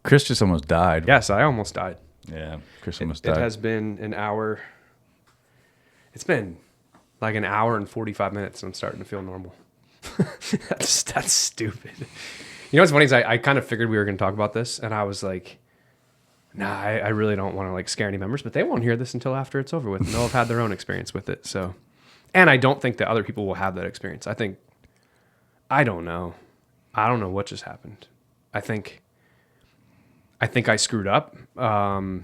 Chris just almost died. Yes, I almost died. Yeah, Chris almost died. It has been an hour. It's been like an hour and 45 minutes, and I'm starting to feel normal. That's stupid. You know what's funny is I kind of figured we were going to talk about this, and I was like, nah, I really don't want to like scare any members, but they won't hear this until after it's over with, and they'll have had their own experience with it. So, and I don't think that other people will have that experience. I don't know what just happened. I think I screwed up. I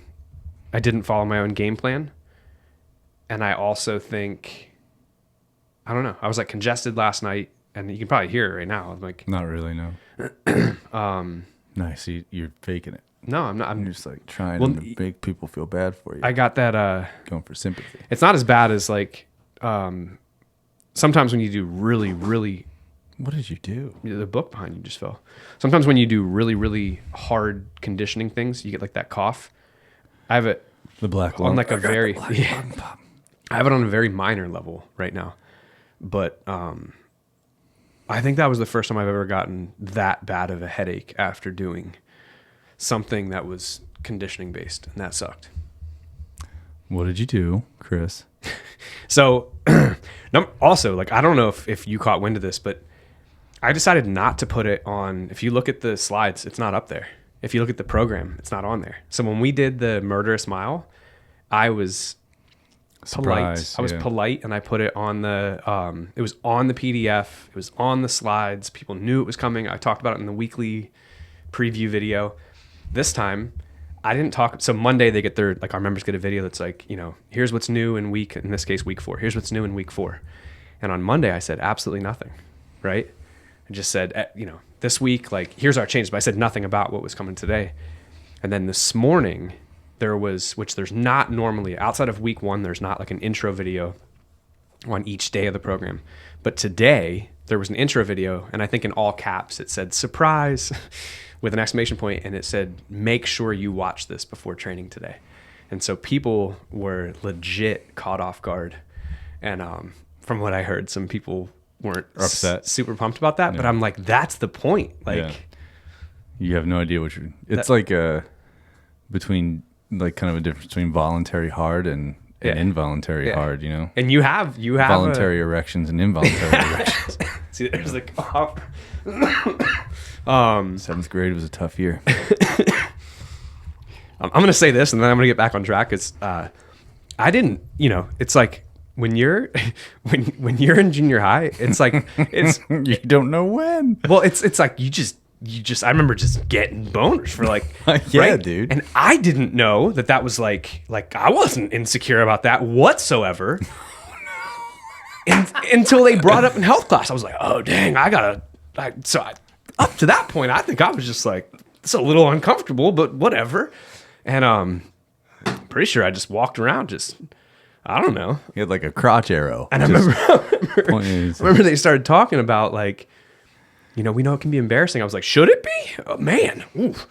didn't follow my own game plan. And I also think, I don't know, I was like congested last night, and you can probably hear it right now. I'm like, not really, no. Nice, you're faking it. No, I'm not. I'm just like trying to make people feel bad for you. I got that. Going for sympathy. It's not as bad as like, sometimes when you do really, really. What did you do? The book behind you just fell. Sometimes when you do really, really hard conditioning things, you get like that cough. I have it. The black on like a very. Yeah, I have it on a very minor level right now, but I think that was the first time I've ever gotten that bad of a headache after doing something that was conditioning based, and that sucked. What did you do, Chris? So, also, like, I don't know if you caught wind of this, but I decided not to put it on. If you look at the slides, it's not up there. If you look at the program, it's not on there. So when we did the murderous mile, I was polite. I was polite, and I put it on the. It was on the PDF. It was on the slides. People knew it was coming. I talked about it in the weekly preview video. This time, I didn't talk. So Monday they get their, like, our members get a video that's like, you know, here's what's new in this case, week 4. Here's what's new in week 4. And on Monday I said absolutely nothing, right? I just said, you know, this week, like, here's our changes, but I said nothing about what was coming today. And then this morning there was, which there's not normally, outside of week 1, there's not like an intro video on each day of the program. But today there was an intro video, and I think in all caps it said surprise with an exclamation point, and it said, make sure you watch this before training today. And so people were legit caught off guard. And from what I heard, some people weren't upset, super pumped about that. Yeah. But I'm like, that's the point. Like, yeah. You have no idea what you're. It's like between, like, kind of a difference between voluntary hard and involuntary hard, you know. And you have voluntary erections and involuntary erections. See, there's like, 7th grade was a tough year. I'm going to say this, and then I'm going to get back on track. It's I didn't, you know, it's like when you're when you're in junior high, it's like it's you don't know when. Well, it's like you just I remember just getting boners for like yeah, right? dude. And I didn't know that was like I wasn't insecure about that whatsoever. Until they brought it up in health class. I was like, oh dang, up to that point, I think I was just like, it's a little uncomfortable, but whatever. And I'm pretty sure I just walked around I don't know. You had like a crotch arrow. And I remember they started talking about, like, you know, we know it can be embarrassing. I was like, should it be? Oh, man. Oof.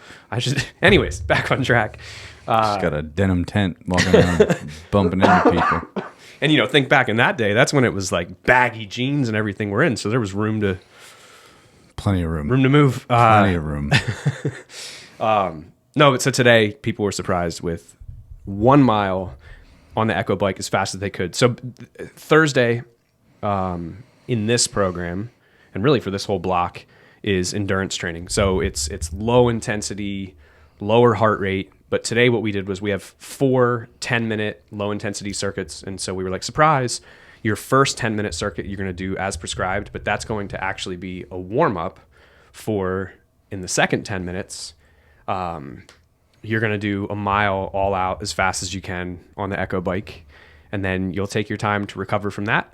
Anyways, back on track. Just got a denim tent walking around bumping into people. And, you know, think back in that day, that's when it was like baggy jeans and everything were in. So there was room to... Plenty of room. Room to move. Plenty of room. No, but so today people were surprised with 1 mile on the Echo bike as fast as they could. So Thursday in this program, and really for this whole block, is endurance training. So it's low intensity, lower heart rate. But today what we did was we have 4 10-minute low intensity circuits. And so we were like, surprise, your first 10-minute circuit you're going to do as prescribed, but that's going to actually be a warm-up for, in the second 10 minutes, you're going to do a mile all out as fast as you can on the Echo bike. And then you'll take your time to recover from that.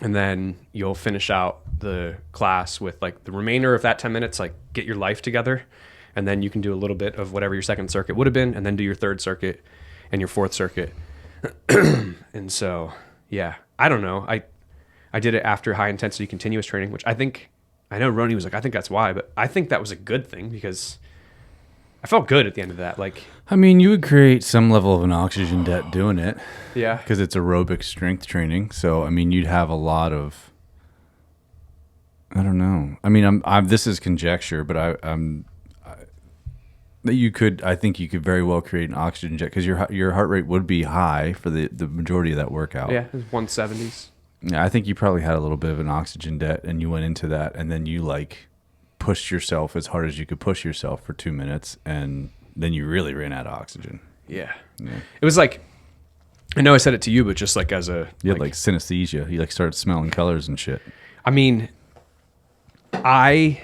And then you'll finish out the class with, like, the remainder of that 10 minutes, like, get your life together. And then you can do a little bit of whatever your second circuit would have been, and then do your third circuit and your fourth circuit. And so, yeah, I don't know. I did it after high intensity continuous training, which I know Ronnie was like, I think that's why, but I think that was a good thing because I felt good at the end of that. Like, I mean, you would create some level of an oxygen debt doing it. Yeah. Because it's aerobic strength training. So, I mean, you'd have a lot of, I don't know. I mean, this is conjecture, but I think you could very well create an oxygen jet because your heart rate would be high for the majority of that workout. Yeah, it was 170s. Yeah, I think you probably had a little bit of an oxygen debt, and you went into that, and then you like pushed yourself as hard as you could push yourself for 2 minutes, and then you really ran out of oxygen. Yeah. It was like, I know I said it to you, but just like as a... You had like synesthesia. You like started smelling colors and shit. I mean, again,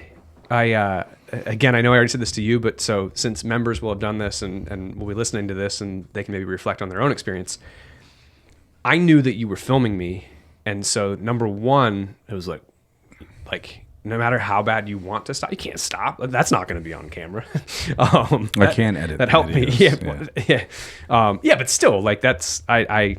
I know I already said this to you, but so since members will have done this and will be listening to this and they can maybe reflect on their own experience, I knew that you were filming me. And so number one, it was like no matter how bad you want to stop, you can't stop. That's not going to be on camera. I can't edit that. Helped me. Yeah. Yeah. But still, like that's I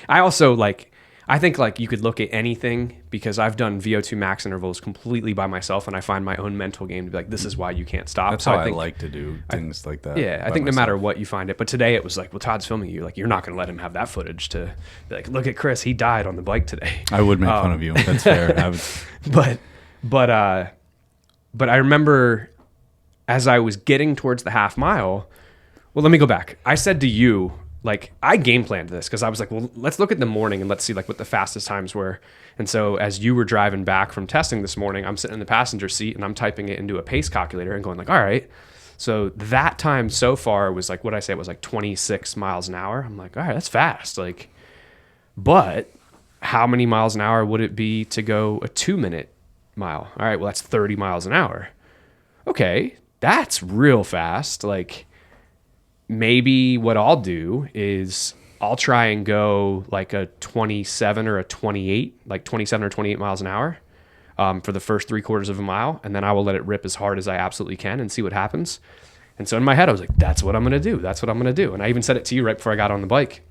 also like. I think like you could look at anything because I've done VO2 max intervals completely by myself, and I find my own mental game to be like, this is why you can't stop. That's how I like to do things like that. Yeah, I think no matter what you find it. But today it was like, well, Todd's filming you. Like, you're not going to let him have that footage to be like, look at Chris, he died on the bike today. I would make fun of you. That's fair. But I remember as I was getting towards the half mile. Well, let me go back. I said to you, like, I game planned this because I was like, well, let's look at the morning and let's see like what the fastest times were. And so as you were driving back from testing this morning, I'm sitting in the passenger seat and I'm typing it into a pace calculator and going like, all right, so that time so far was like, what I say, it was like 26 miles an hour. I'm like, all right, that's fast. Like, but how many miles an hour would it be to go a 2-minute mile? All right, well, that's 30 miles an hour. Okay, that's real fast. Like, maybe what I'll do is I'll try and go like a 27 or a 28, like 27 or 28 miles an hour for the first 3/4 of a mile. And then I will let it rip as hard as I absolutely can and see what happens. And so in my head, I was like, that's what I'm going to do. That's what I'm going to do. And I even said it to you right before I got on the bike.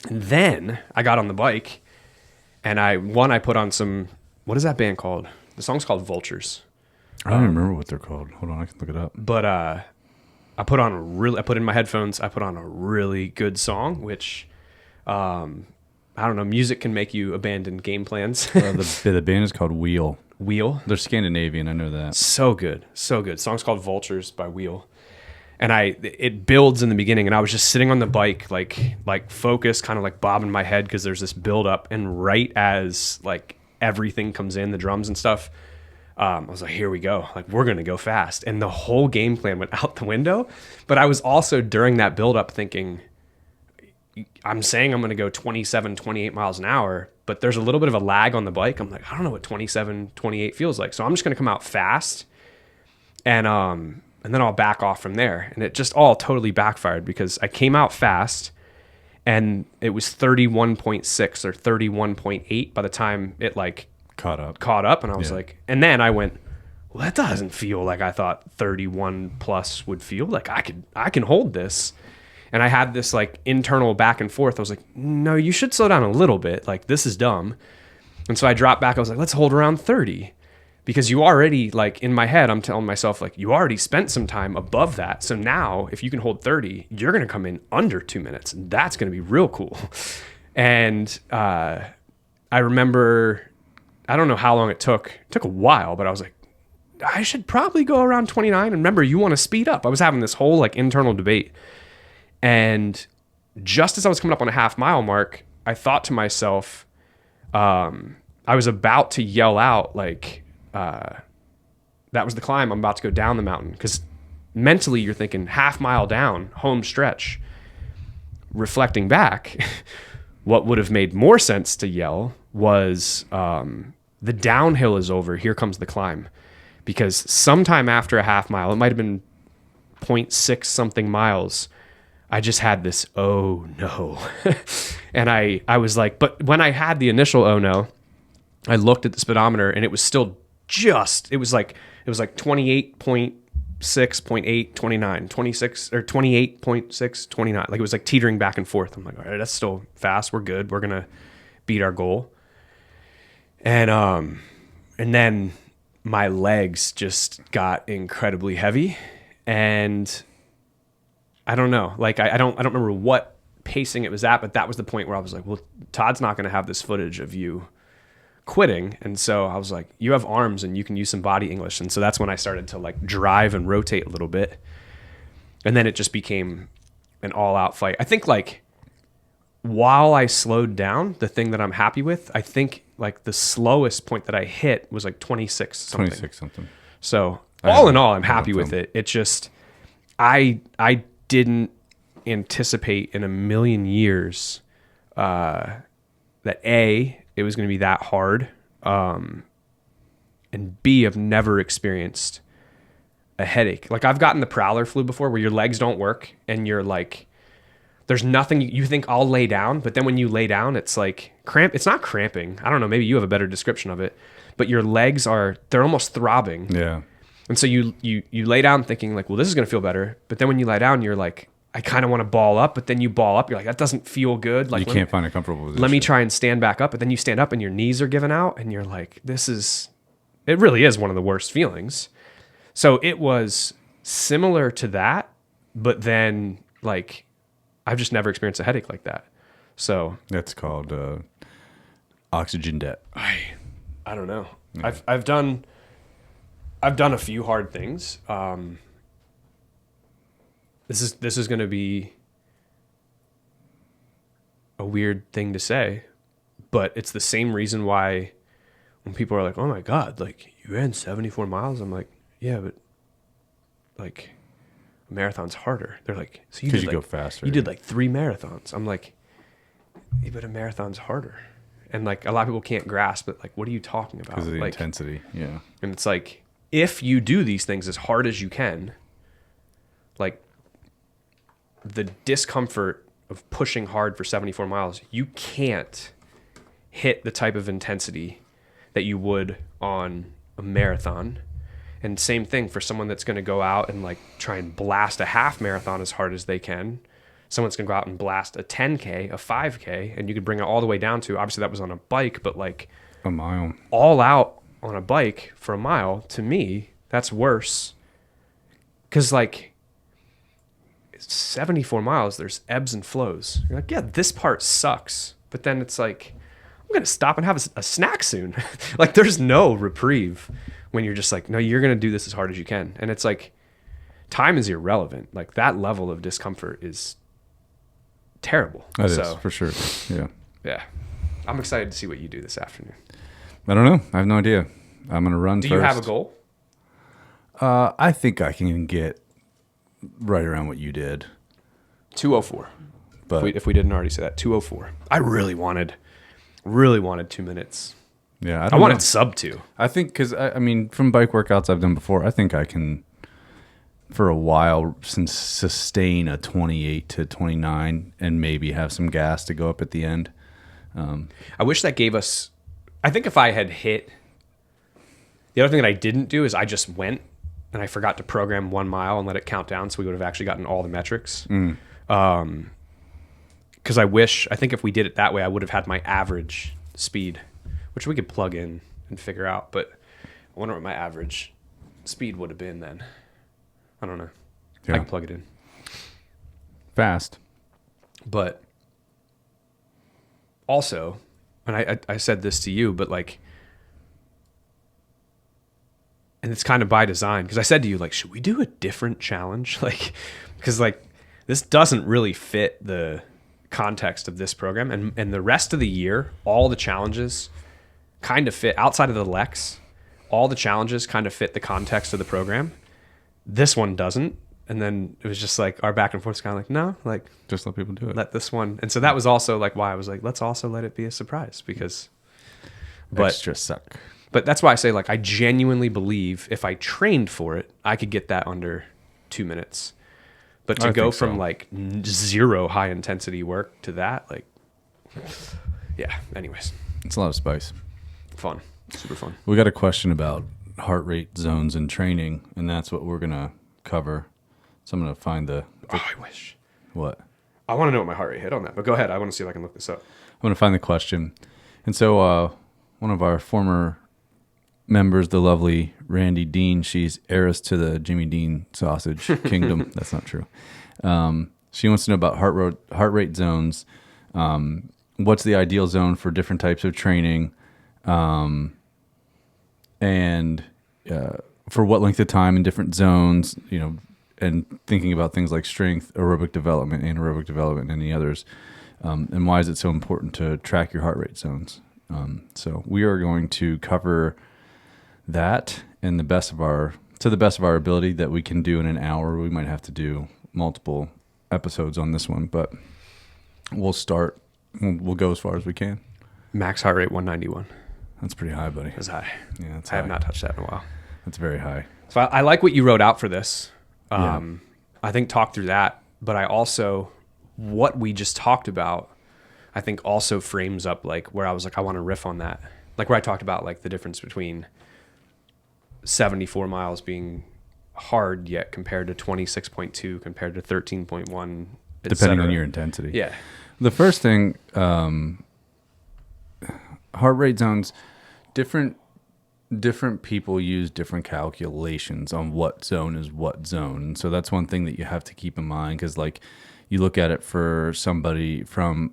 And then I got on the bike and I put on some, what is that band called? The song's called Vultures. I don't even remember what they're called. Hold on, I can look it up. But I put in my headphones, I put on a really good song, which, I don't know, music can make you abandon game plans. The band is called Wheel. Wheel? They're Scandinavian, I know that. So good. So good. Song's called Vultures by Wheel. And it builds in the beginning, and I was just sitting on the bike, like focused, kind of like bobbing my head because there's this build up, and right as like everything comes in, the drums and stuff, I was like, here we go. Like, we're going to go fast. And the whole game plan went out the window. But I was also during that buildup thinking, I'm saying I'm going to go 27, 28 miles an hour, but there's a little bit of a lag on the bike. I'm like, I don't know what 27, 28 feels like. So I'm just going to come out fast and then I'll back off from there. And it just all totally backfired because I came out fast and it was 31.6 or 31.8 by the time it like caught up, and I was like, and then I went, well, that doesn't feel like I thought 31 plus would feel. Like I can hold this. And I had this like internal back and forth. I was like, no, you should slow down a little bit. Like, this is dumb. And so I dropped back. I was like, let's hold around 30, because you already, like, in my head, I'm telling myself, like, you already spent some time above that. So now if you can hold 30, you're going to come in under 2 minutes. And that's going to be real cool. And I remember, I don't know how long it took. It took a while, but I was like, I should probably go around 29. And remember, you want to speed up. I was having this whole like internal debate. And just as I was coming up on a half mile mark, I thought to myself, I was about to yell out like, that was the climb. I'm about to go down the mountain. Because mentally you're thinking half mile down, home stretch. Reflecting back, what would have made more sense to yell was, the downhill is over. Here comes the climb. Because sometime after a half mile, it might have been 0.6 something miles, I just had this, oh no. And I was like, but when I had the initial oh no, I looked at the speedometer and it was still it was like 28.6, 0.8, 29, 26 or 28.6, 29. Like, it was like teetering back and forth. I'm like, all right, that's still fast. We're good. We're going to beat our goal. And then my legs just got incredibly heavy, and I don't know, like, I don't remember what pacing it was at, but that was the point where I was like, well, Todd's not going to have this footage of you quitting. And so I was like, you have arms and you can use some body English. And so that's when I started to like drive and rotate a little bit. And then it just became an all out fight. I think like while I slowed down, the thing that I'm happy with, I think like the slowest point that I hit was like 26 something. 26 something. So all in all, I'm happy with it. It just, I didn't anticipate in a million years that it was going to be that hard, and B, I've never experienced a headache. Like I've gotten the prowler flu before where your legs don't work and you're like, there's nothing, you think I'll lay down, but then when you lay down, it's like it's not cramping. I don't know, maybe you have a better description of it, but your legs they're almost throbbing. Yeah. And so you lay down thinking like, well, this is going to feel better. But then when you lie down, you're like, I kind of want to ball up, but then you ball up. You're like, that doesn't feel good. Like you can't find a comfortable position. Let me try and stand back up. But then you stand up and your knees are giving out and you're like, it really is one of the worst feelings. So it was similar to that, but then like, I've just never experienced a headache like that. So that's called oxygen debt. I don't know. Yeah. I've done a few hard things. This is going to be a weird thing to say, but it's the same reason why when people are like, "Oh my God, like you ran 74 miles," I'm like, "Yeah, but like a marathon's harder." They're like, "So you go faster. You did like 3 marathons." I'm like, "Yeah, but a marathon's harder." And like a lot of people can't grasp it. Like, what are you talking about? Because of the like, intensity. Yeah. And it's like, if you do these things as hard as you can, like the discomfort of pushing hard for 74 miles, you can't hit the type of intensity that you would on a marathon. And same thing for someone that's going to go out and like try and blast a half marathon as hard as they can. Someone's going to go out and blast a 10K, a 5K, and you could bring it all the way down to, obviously that was on a bike, but like a mile. All out on a bike for a mile, to me, that's worse. Because like 74 miles, there's ebbs and flows. You're like, yeah, this part sucks. But then it's like, I'm going to stop and have a snack soon. Like there's no reprieve when you're just like, no, you're going to do this as hard as you can. And it's like, time is irrelevant. Like that level of discomfort is terrible. That is, for sure. Yeah. Yeah. I'm excited to see what you do this afternoon. I don't know. I have no idea. I'm going to run first. Do you have a goal? I think I can get right around what you did. 2:04. But if we didn't already say that, 2:04. I really wanted 2 minutes. Yeah. I wanted sub 2. I think because, I mean, from bike workouts I've done before, I think I can, for a while, sustain a 28 to 29 and maybe have some gas to go up at the end. I wish that gave us, I think if I had hit, the other thing that I didn't do is I just went and I forgot to program 1 mile and let it count down, so we would have actually gotten all the metrics. Because I think if we did it that way, I would have had my average speed, which we could plug in and figure out, but I wonder what my average speed would have been then. I don't know. Yeah. I can plug it in. Fast. But also, and I said this to you, but like, and it's kind of by design, because I said to you, like, should we do a different challenge? Like, because like this doesn't really fit the context of this program, and the rest of the year, all the challenges kind of fit outside of the Lex. All the challenges kind of fit the context of the program. This one doesn't. And then it was just like our back and forth was kind of like, no, like just let people do it. Let this one. And so that was also like why I was like, let's also let it be a surprise, because extra suck. But that's why I say, like, I genuinely believe if I trained for it, I could get that under 2 minutes. But to go from like 0 high intensity work to that, like, yeah, anyways. It's a lot of spice. Fun. Super fun. We got a question about heart rate zones and training, and that's what we're going to cover. So I'm going to find the... Oh, I wish. What? I want to know what my heart rate hit on that, but go ahead. I want to see if I can look this up. I'm going to find the question. And so one of our former members, the lovely Randy Dean, she's heiress to the Jimmy Dean sausage kingdom. That's not true. She wants to know about heart rate zones. What's the ideal zone for different types of training? and for what length of time in different zones, and thinking about things like strength, aerobic development, anaerobic development, and any others. And why is it so important to track your heart rate zones? So we are going to cover that to the best of our ability that we can do in an hour. We might have to do multiple episodes on this one, but we'll go as far as we can. Max heart rate 191. That's pretty high, buddy. That's high. Yeah, that's I have high. not touched that in a while. That's very high. So I like what you wrote out for this. Yeah. I think talk through that, but I also, what we just talked about, I think also frames up like where I was like, I want to riff on that. Like where I talked about like the difference between 74 miles being hard yet compared to 26.2 compared to 13.1, Depending on your intensity. Yeah. The first thing, heart rate zones, different people use different calculations on what zone is what zone. And so that's one thing that you have to keep in mind, because like you look at it for somebody from,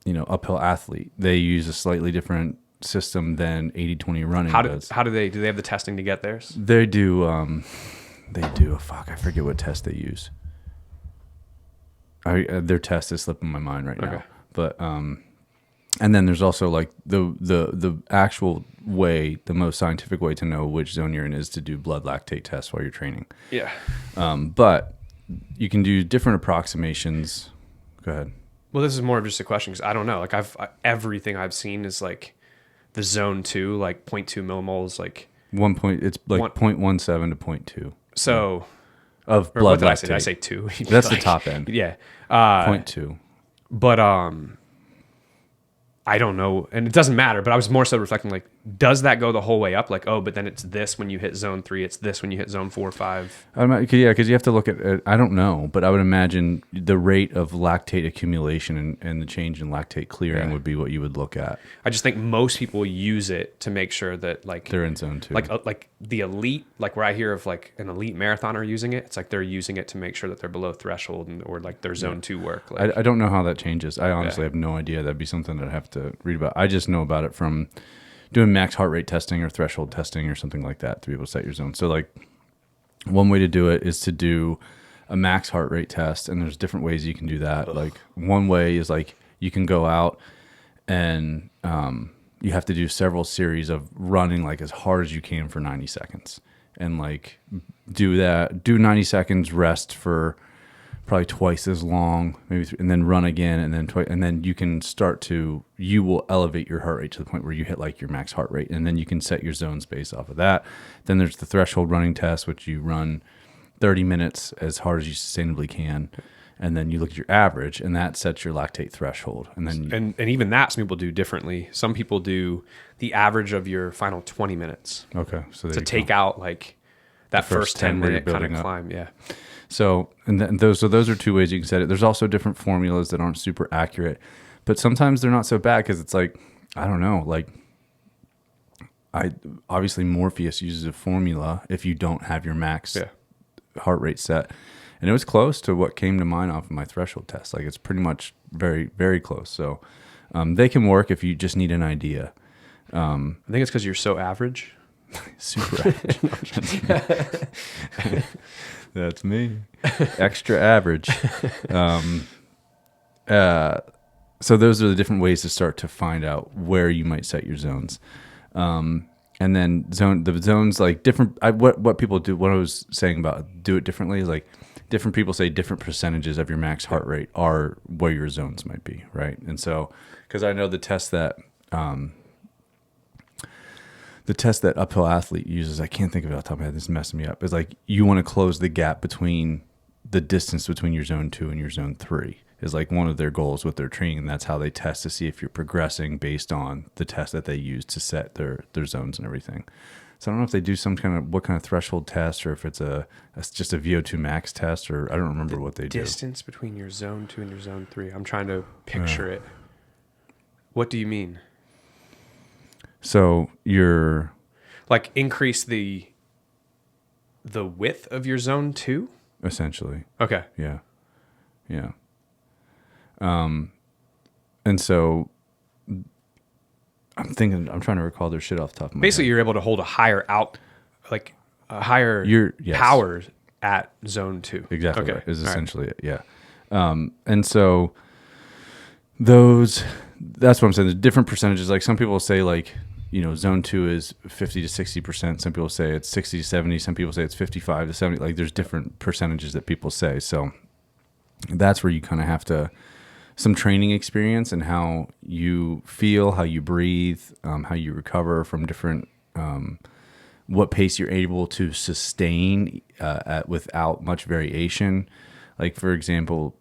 uphill athlete, they use a slightly different system than 80-20 running does. How do they have the testing to get theirs? They do, I forget what test they use. Their test is slipping my mind right now. Okay. But, and then there's also like the actual way, the most scientific way to know which zone you're in is to do blood lactate tests while you're training. Yeah. But you can do different approximations. Go ahead. Well, this is more of just a question because I don't know. Like everything I've seen is like the zone 2, like 0.2 millimoles, like It's like 0.17 to 0.2. So of or blood what did lactate. I say? Did I say 2? That's the top end. Yeah. 0.2. But I don't know, and it doesn't matter, but I was more so reflecting like, does that go the whole way up? Like, oh, but then it's this when you hit zone 3, it's this when you hit zone 4 or 5. Because you have to look at it. I don't know, but I would imagine the rate of lactate accumulation and the change in lactate clearing would be what you would look at. I just think most people use it to make sure that like They're in zone 2. like the elite, like where I hear of like an elite marathoner using it, it's like they're using it to make sure that they're below threshold or like their zone 2 work. Like, I don't know how that changes. I honestly have no idea. That'd be something that I'd have to read about. I just know about it from doing max heart rate testing or threshold testing or something like that to be able to set your zone. So like one way to do it is to do a max heart rate test, and there's different ways you can do that. Like one way is like you can go out and you have to do several series of running like as hard as you can for 90 seconds and like do 90 seconds, rest for probably twice as long, maybe, and then run again, and then twice, and then you will elevate your heart rate to the point where you hit like your max heart rate, and then you can set your zones based off of that. Then there's the threshold running test, which you run 30 minutes as hard as you sustainably can, and then you look at your average, and that sets your lactate threshold. And then and even that some people do differently. Some people do the average of your final 20 minutes. Okay, so to take out like that first 10 minute kind of climb. Yeah. So those are two ways you can set it. There's also different formulas that aren't super accurate, but sometimes they're not so bad because it's like, I don't know, like obviously Morpheus uses a formula if you don't have your max heart rate set, and it was close to what came to mind off of my threshold test. Like it's pretty much very, very close. So they can work if you just need an idea. I think it's because you're so average. Super average. That's me. Extra average. So those are the different ways to start to find out where you might set your zones. And then the zones, like different, what people do, what I was saying about do it differently is like different people say different percentages of your max heart rate are where your zones might be, right? And so, because I know the test that uphill athlete uses, I can't think of it off the top of my head, this is messing me up, is like you want to close the gap between the distance between your zone 2 and your zone 3 is like one of their goals with their training, and that's how they test to see if you're progressing based on the test that they use to set their zones and everything. So I don't know if they do what kind of threshold test, or if it's just a VO2 max test, or I don't remember what they do. Distance between your zone 2 and your zone 3. I'm trying to picture it. What do you mean? So you're like increase the width of your zone 2? Essentially. Okay. Yeah. And so I'm I'm trying to recall their shit off the top of my Basically, head. you're able to hold a higher higher Yes. power at zone 2. Exactly Okay. right. Is All right. essentially it. Yeah. And so that's what I'm saying. The different percentages, like some people say like, zone 2 is 50 to 60%. Some people say it's 60 to 70. Some people say it's 55 to 70. Like there's different percentages that people say. So that's where you kind of have to, some training experience and how you feel, how you breathe, how you recover from different, what pace you're able to sustain without much variation. Like for example,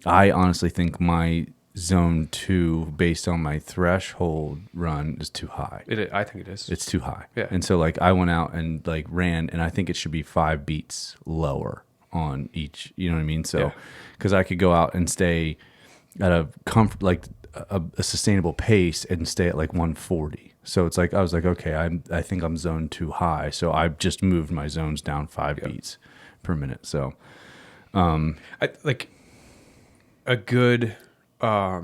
I honestly think my zone 2, based on my threshold run, is too high. I think it is. It's too high. Yeah. And so like I went out and like ran, and I think it should be 5 beats lower on each. You know what I mean? So because I could go out and stay at a comfort, like a sustainable pace, and stay at like 140. So it's like I was like, okay, I think I'm zone 2 high, so I just moved my zones down 5 beats per minute. So like a good, I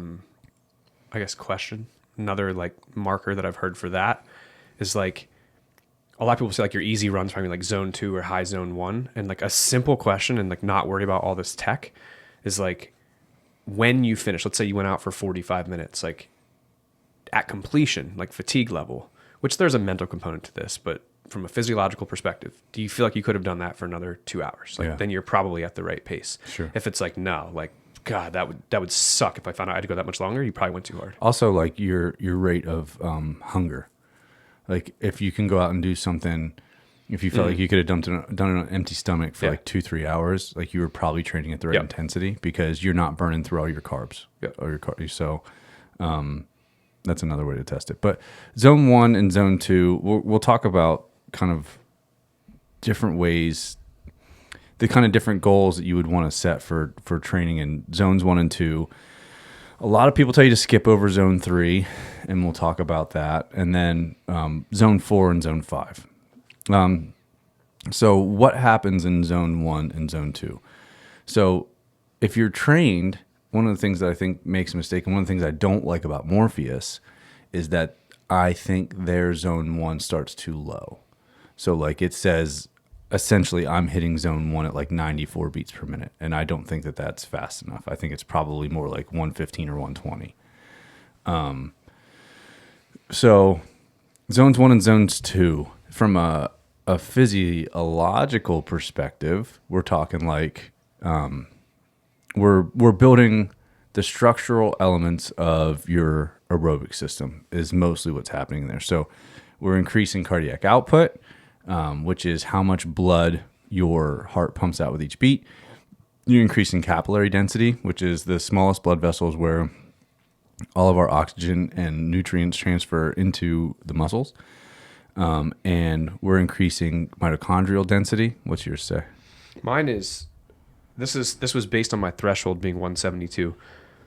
guess, question. Another like marker that I've heard for that is like a lot of people say like your easy runs probably like zone 2 or high zone 1, and like a simple question and like not worry about all this tech is like when you finish. Let's say you went out for 45 minutes, like at completion, like fatigue level, which there's a mental component to this, but from a physiological perspective, do you feel like you could have done that for another 2 hours? Like then you're probably at the right pace. Sure. If it's like no, like God, that would suck if I found out I had to go that much longer. You probably went too hard. also like your rate of hunger. Like if you can go out and do something, if you felt like you could have done it on an empty stomach for like 2-3 hours, like you were probably training at the right intensity because you're not burning through all your carbs or your carbs. So that's another way to test it. But zone 1 and zone 2, we'll talk about kind of different ways, the kind of different goals that you would want to set for training in zones 1 and 2. A lot of people tell you to skip over zone 3, and we'll talk about that. And then zone 4 and zone 5. So what happens in zone 1 and zone 2? So if you're trained, one of the things that I think makes a mistake, and one of the things I don't like about Morpheus, is that I think their zone 1 starts too low. So like it says, essentially I'm hitting zone 1 at like 94 beats per minute. And I don't think that that's fast enough. I think it's probably more like 115 or 120. So zones 1 and zones 2, from a physiological perspective, we're talking like we're building the structural elements of your aerobic system is mostly what's happening there. So we're increasing cardiac output, which is how much blood your heart pumps out with each beat. You're increasing capillary density, which is the smallest blood vessels where all of our oxygen and nutrients transfer into the muscles. And we're increasing mitochondrial density. What's yours say? Mine is this was based on my threshold being 172.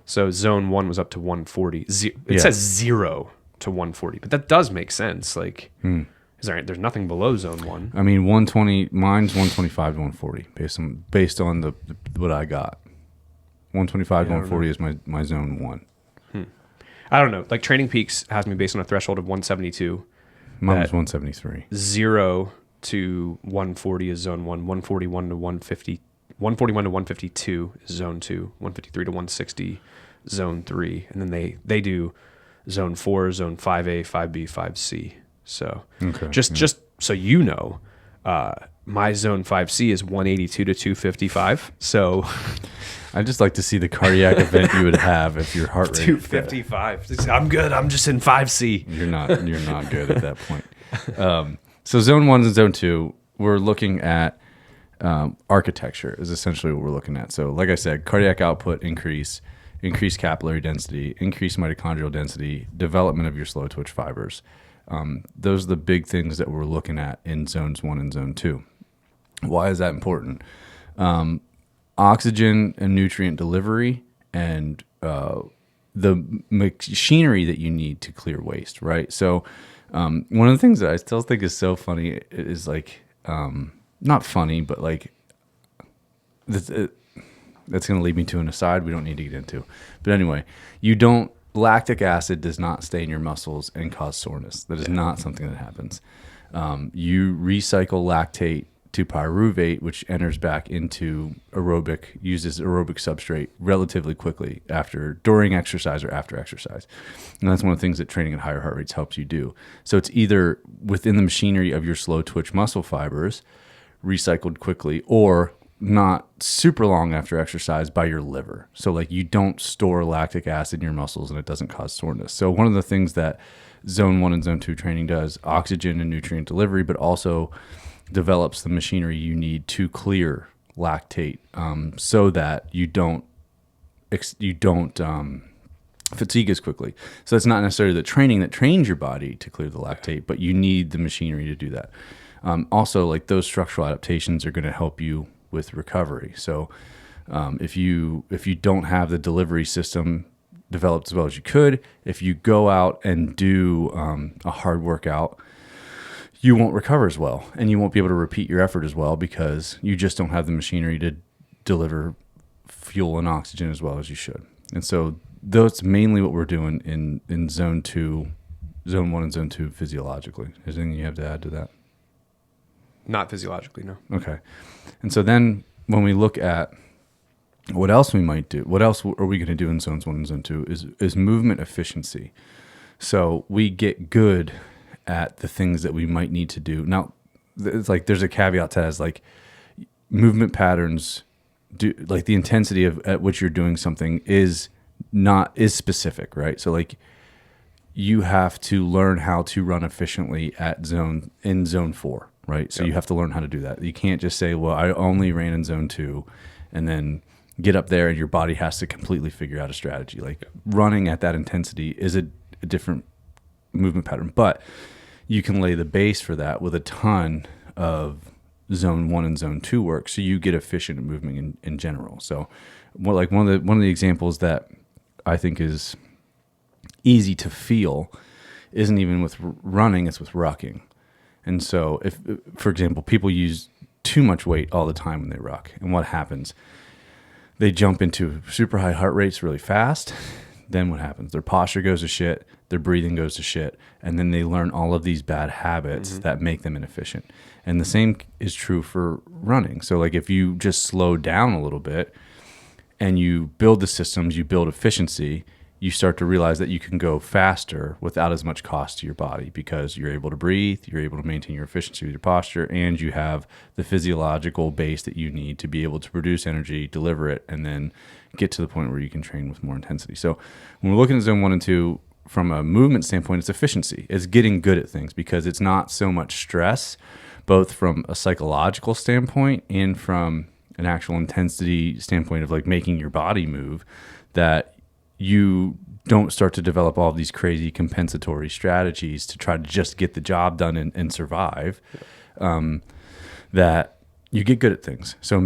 So zone 1 was up to 140. It says 0 to 140, but that does make sense. Like, there's nothing below zone 1. I mean, 120. Mine's 125 to 140 based on the what I got. 125 to 140 is my zone 1. I don't know. Like Training Peaks has me based on a threshold of 172. Mine was 173. 0 to 140 is zone 1. 141 to 150. 141 to 152 is zone 2. 153 to 160, zone 3. And then they do zone 4, zone 5A, 5B, 5C. So just so you know, my zone 5C is 182 to 255. So I'd just like to see the cardiac event you would have if your heart rate 255. I'm good. I'm just in 5C. You're not good at that point. So zone 1 and zone 2, we're looking at architecture is essentially what we're looking at. So like I said, cardiac output increased capillary density, increased mitochondrial density, development of your slow twitch fibers. Those are the big things that we're looking at in zones 1 and zone 2. Why is that important? Oxygen and nutrient delivery and the machinery that you need to clear waste, right? So one of the things that I still think is so funny is like, not funny, but like that's going to lead me to an aside we don't need to get into. But anyway, you don't lactic acid does not stay in your muscles and cause soreness. That is not something that happens. You recycle lactate to pyruvate, which enters back into uses aerobic substrate relatively quickly during exercise or after exercise. And that's one of the things that training at higher heart rates helps you do. So it's either within the machinery of your slow twitch muscle fibers, recycled quickly, or not super long after exercise by your liver. So like you don't store lactic acid in your muscles and it doesn't cause soreness. So one of the things that zone 1 and zone 2 training does, oxygen and nutrient delivery, but also develops the machinery you need to clear lactate, so that you don't fatigue as quickly. So it's not necessarily the training that trains your body to clear the lactate, but you need the machinery to do that. Also, like those structural adaptations are going to help you with recovery. So if you don't have the delivery system developed as well as you could, if you go out and do a hard workout, you won't recover as well, and you won't be able to repeat your effort as well because you just don't have the machinery to deliver fuel and oxygen as well as you should. And so that's mainly what we're doing in zone 1 and zone 2 physiologically. Is there anything you have to add to that? Not physiologically, no. Okay. And so then when we look at what else we might do, what else are we going to do in zones 1 and zone 2 is movement efficiency. So we get good at the things that we might need to do. Now, it's like there's a caveat to that, is like movement patterns do, like the intensity at which you're doing something is specific, right? So like you have to learn how to run efficiently in zone 4, right? So you have to learn how to do that. You can't just say, well, I only ran in zone 2 and then get up there and your body has to completely figure out a strategy. Like running at that intensity is a different movement pattern, but you can lay the base for that with a ton of zone 1 and zone 2 work, so you get efficient at movement in general. So one of the examples that I think is easy to feel isn't even with running, it's with rucking. And so if, for example, people use too much weight all the time when they ruck, and what happens? They jump into super high heart rates really fast. Then what happens? Their posture goes to shit, their breathing goes to shit, and then they learn all of these bad habits that make them inefficient. And the same is true for running. So like if you just slow down a little bit and you build the systems, you build efficiency, you start to realize that you can go faster without as much cost to your body because you're able to breathe, you're able to maintain your efficiency with your posture, and you have the physiological base that you need to be able to produce energy, deliver it, and then get to the point where you can train with more intensity. So when we're looking at zone 1 and 2, from a movement standpoint, it's efficiency. It's getting good at things because it's not so much stress, both from a psychological standpoint and from an actual intensity standpoint of like making your body move, that you don't start to develop all of these crazy compensatory strategies to try to just get the job done and survive, that you get good at things. So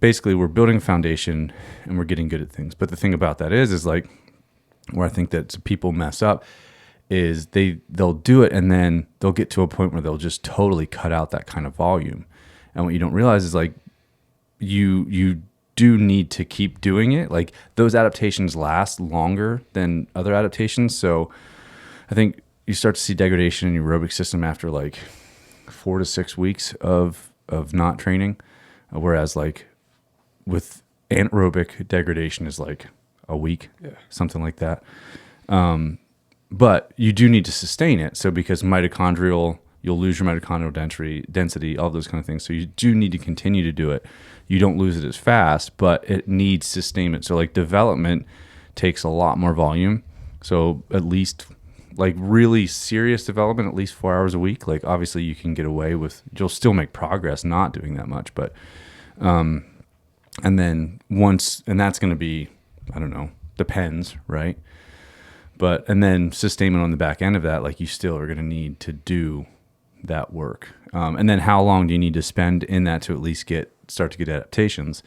basically we're building a foundation and we're getting good at things. But the thing about that is like where I think that people mess up is they'll do it and then they'll get to a point where they'll just totally cut out that kind of volume. And what you don't realize is like you do need to keep doing it. Like those adaptations last longer than other adaptations. So I think you start to see degradation in your aerobic system after like 4 to 6 weeks of not training. Whereas like with anaerobic, degradation is like a week, something like that. But you do need to sustain it. So because you'll lose your mitochondrial density, all those kind of things. So you do need to continue to do it. You don't lose it as fast, but it needs sustainment. So like development takes a lot more volume. So at least like really serious development, at least 4 hours a week. Like obviously you can get away with, you'll still make progress not doing that much, but, and then and that's going to be, I don't know, depends, right? But, and then sustainment on the back end of that, like you still are going to need to do that work. And then how long do you need to spend in that to at least start to get adaptations?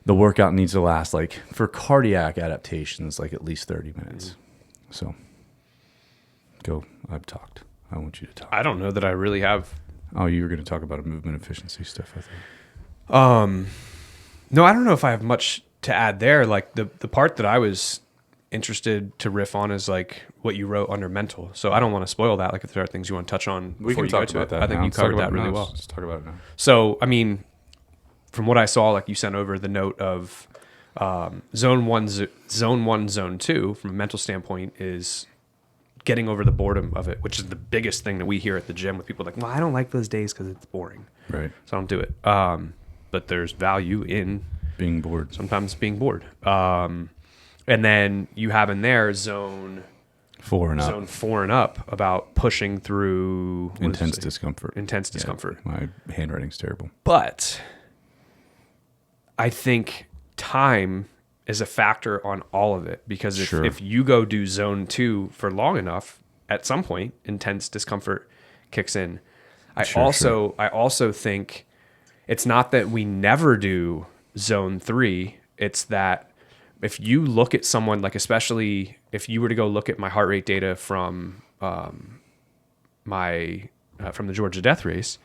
The workout needs to last, like for cardiac adaptations, like at least 30 minutes. So go, I've talked. I want you to talk. I don't know that I really have. Oh, you were going to talk about a movement efficiency stuff, I think. No, I don't know if I have much to add there. Like the part that I was interested to riff on is like what you wrote under mental. So I don't want to spoil that. Like if there are things you want to touch on before you go to it, I think you covered that really well. Let's talk about it now. So, I mean, from what I saw, like you sent over the note of zone one, zone two, from a mental standpoint, is getting over the boredom of it, which is the biggest thing that we hear at the gym with people like, well, I don't like those days because it's boring. Right. So I don't do it. But there's value in being bored. Sometimes being bored. And then you have in there zone 4 and up. Zone 4 and up about pushing through intense discomfort. Intense discomfort. My handwriting's terrible. But I think time is a factor on all of it, because if you go do zone 2 for long enough, at some point intense discomfort kicks in. I also think it's not that we never do zone 3. It's that if you look at someone, like especially if you were to go look at my heart rate data from from the Georgia death race,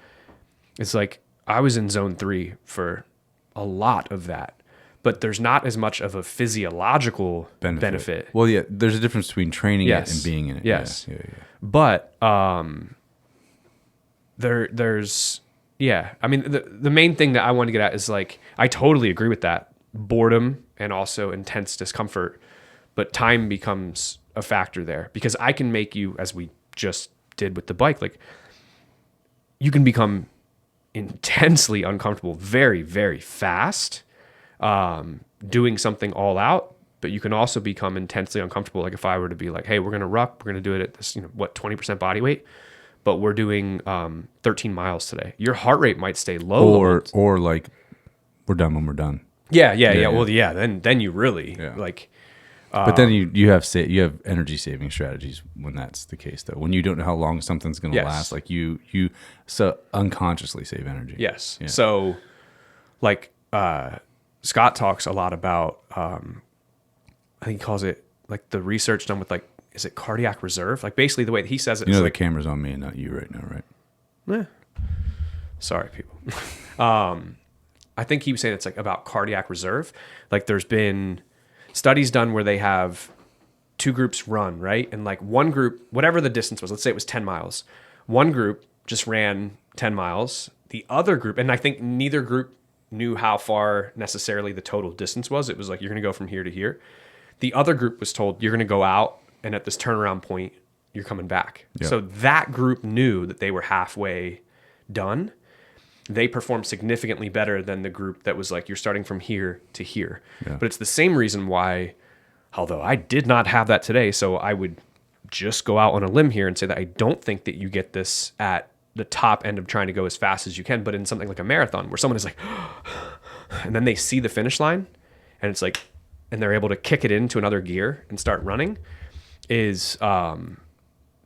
it's like I was in zone 3 for a lot of that. But there's not as much of a physiological benefit. Well, yeah, there's a difference between training it and being in it. Yes. Yeah. But there's I mean, the main thing that I want to get at is like, I totally agree with that. Boredom and also intense discomfort. But time becomes a factor there, because I can make you, as we just did with the bike, like you can become intensely uncomfortable very, very fast. Doing something all out, but you can also become intensely uncomfortable. Like if I were to be like, hey, we're going to ruck, we're going to do it at this, 20% body weight, but we're doing 13 miles today. Your heart rate might stay low. Or like we're done when we're done. Yeah. Well, yeah, then you really like, but then you have energy saving strategies when that's the case, though. When you don't know how long something's going to last, like you unconsciously save energy. Yes. Yeah. So like, Scott talks a lot about, I think he calls it like the research done with like, is it cardiac reserve? Like basically the way that he says it. The camera's on me and not you right now, right? Yeah. Sorry, people. I think he was saying it's like about cardiac reserve. Like there's been studies done where they have 2 groups run, right? And like one group, whatever the distance was, let's say it was 10 miles. One group just ran 10 miles. The other group, and I think neither group knew how far necessarily the total distance was. It was like, you're going to go from here to here. The other group was told, you're going to go out, and at this turnaround point, you're coming back. Yep. So that group knew that they were halfway done. They performed significantly better than the group that was like, you're starting from here to here. Yeah. But it's the same reason why, although I did not have that today, so I would just go out on a limb here and say that I don't think that you get this at the top end of trying to go as fast as you can, but in something like a marathon where someone is like, and then they see the finish line and it's like, and they're able to kick it into another gear and start running, is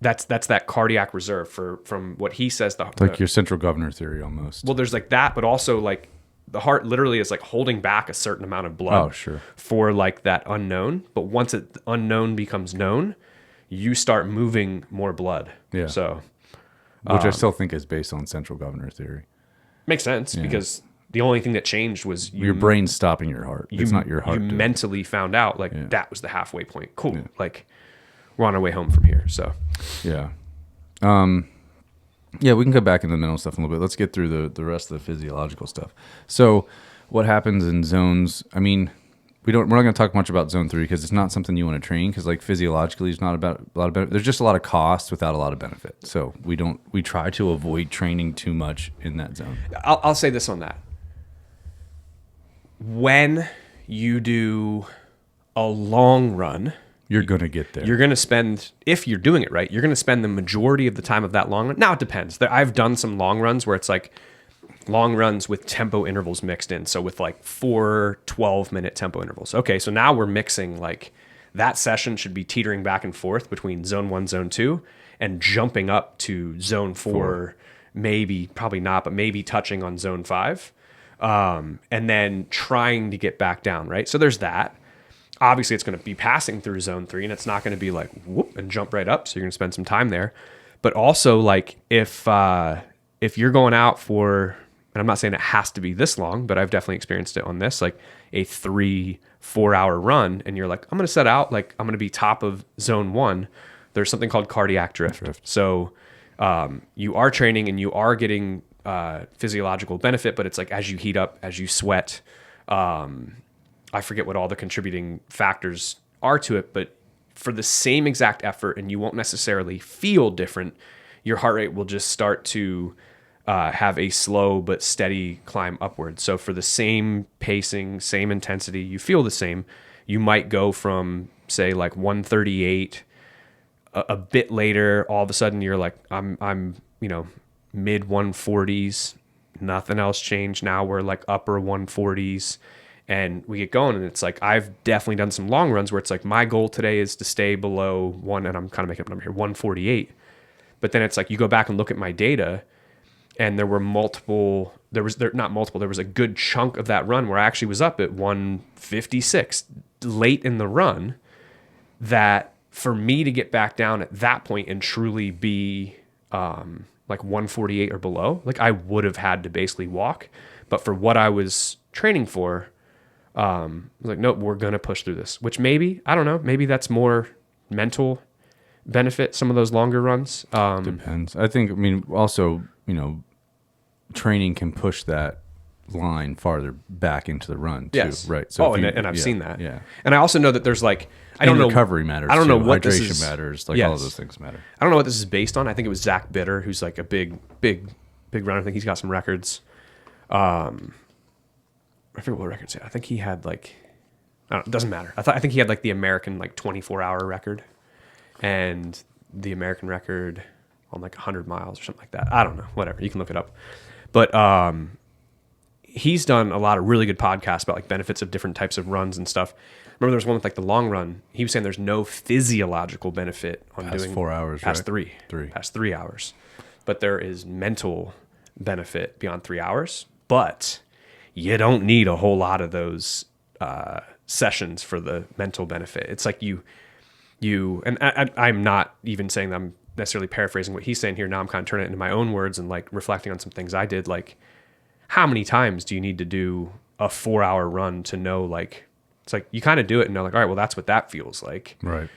that's that cardiac reserve from what he says. Like your central governor theory almost. Well, there's like that, but also like the heart literally is like holding back a certain amount of blood for like that unknown. But once it unknown becomes known, you start moving more blood. Yeah. So. Which I still think is based on central governor theory. Makes sense, because the only thing that changed was your brain's stopping your heart. It's not your heart. You mentally found out like that was the halfway point. Cool. Yeah. Like we're on our way home from here. So yeah. We can go back into the mental stuff a little bit. Let's get through the rest of the physiological stuff. So what happens in zones? I mean, we're not going to talk much about zone 3 because it's not something you want to train, because like physiologically it's not about a lot of benefit. There's just a lot of cost without a lot of benefit. So we try to avoid training too much in that zone. I'll say this on that. When you do a long run, you're going to get there. You're going to spend, if you're doing it right, you're going to spend the majority of the time of that long run. Now it depends. I've done some long runs where it's like long runs with tempo intervals mixed in. So with like 4 12-minute tempo intervals. Okay, so now we're mixing, like that session should be teetering back and forth between zone 1, zone 2, and jumping up to zone 4, maybe, probably not, but maybe touching on zone 5, and then trying to get back down, right? So there's that. Obviously, it's going to be passing through zone 3, and it's not going to be like whoop and jump right up. So you're going to spend some time there. But also, like if you're going out for, and I'm not saying it has to be this long, but I've definitely experienced it on this, like a 3, 4-hour run and you're like, I'm going to set out, like I'm going to be top of zone 1, there's something called cardiac drift. So you are training and you are getting physiological benefit, but it's like as you heat up, as you sweat, I forget what all the contributing factors are to it, but for the same exact effort, and you won't necessarily feel different, your heart rate will just start to have a slow but steady climb upward. So for the same pacing, same intensity, you feel the same. You might go from, say, like 138 a bit later, all of a sudden you're like, I'm mid 140s, nothing else changed. Now we're like upper 140s. And we get going, and it's like I've definitely done some long runs where it's like my goal today is to stay below one, and I'm kind of making up a number here, 148. But then it's like you go back and look at my data, and there was a good chunk of that run where I actually was up at 156 late in the run. That for me to get back down at that point and truly be like 148 or below, like I would have had to basically walk. But for what I was training for, I was like, nope, we're going to push through this, which maybe, I don't know, maybe that's more mental benefit, some of those longer runs. Depends. I think, also, training can push that line farther back into the run too, yes. Right? So and I've seen that. Yeah. And I also know that there's like, I don't know. Recovery matters. I don't know too. what Hydration this is, matters. Like yes. all of those things matter. I don't know what this is based on. I think it was Zach Bitter, who's like a big runner. I think he's got some records. I forget what records. I think he had like, I don't know, it doesn't matter. I think he had like the American like 24-hour record and the American record on like 100 miles or something like that. I don't know, whatever. You can look it up. But he's done a lot of really good podcasts about like benefits of different types of runs and stuff. Remember there was one with like the long run. He was saying there's no physiological benefit on past doing 4 hours, past right? past 3 hours. But there is mental benefit beyond 3 hours. But you don't need a whole lot of those sessions for the mental benefit. It's like you and I'm not even saying that I'm necessarily paraphrasing what he's saying here. Now I'm kind of turning it into my own words and like reflecting on some things I did. Like, how many times do you need to do a 4-hour run to know, like, it's like you kind of do it and know like, all right, well, that's what that feels like. Right.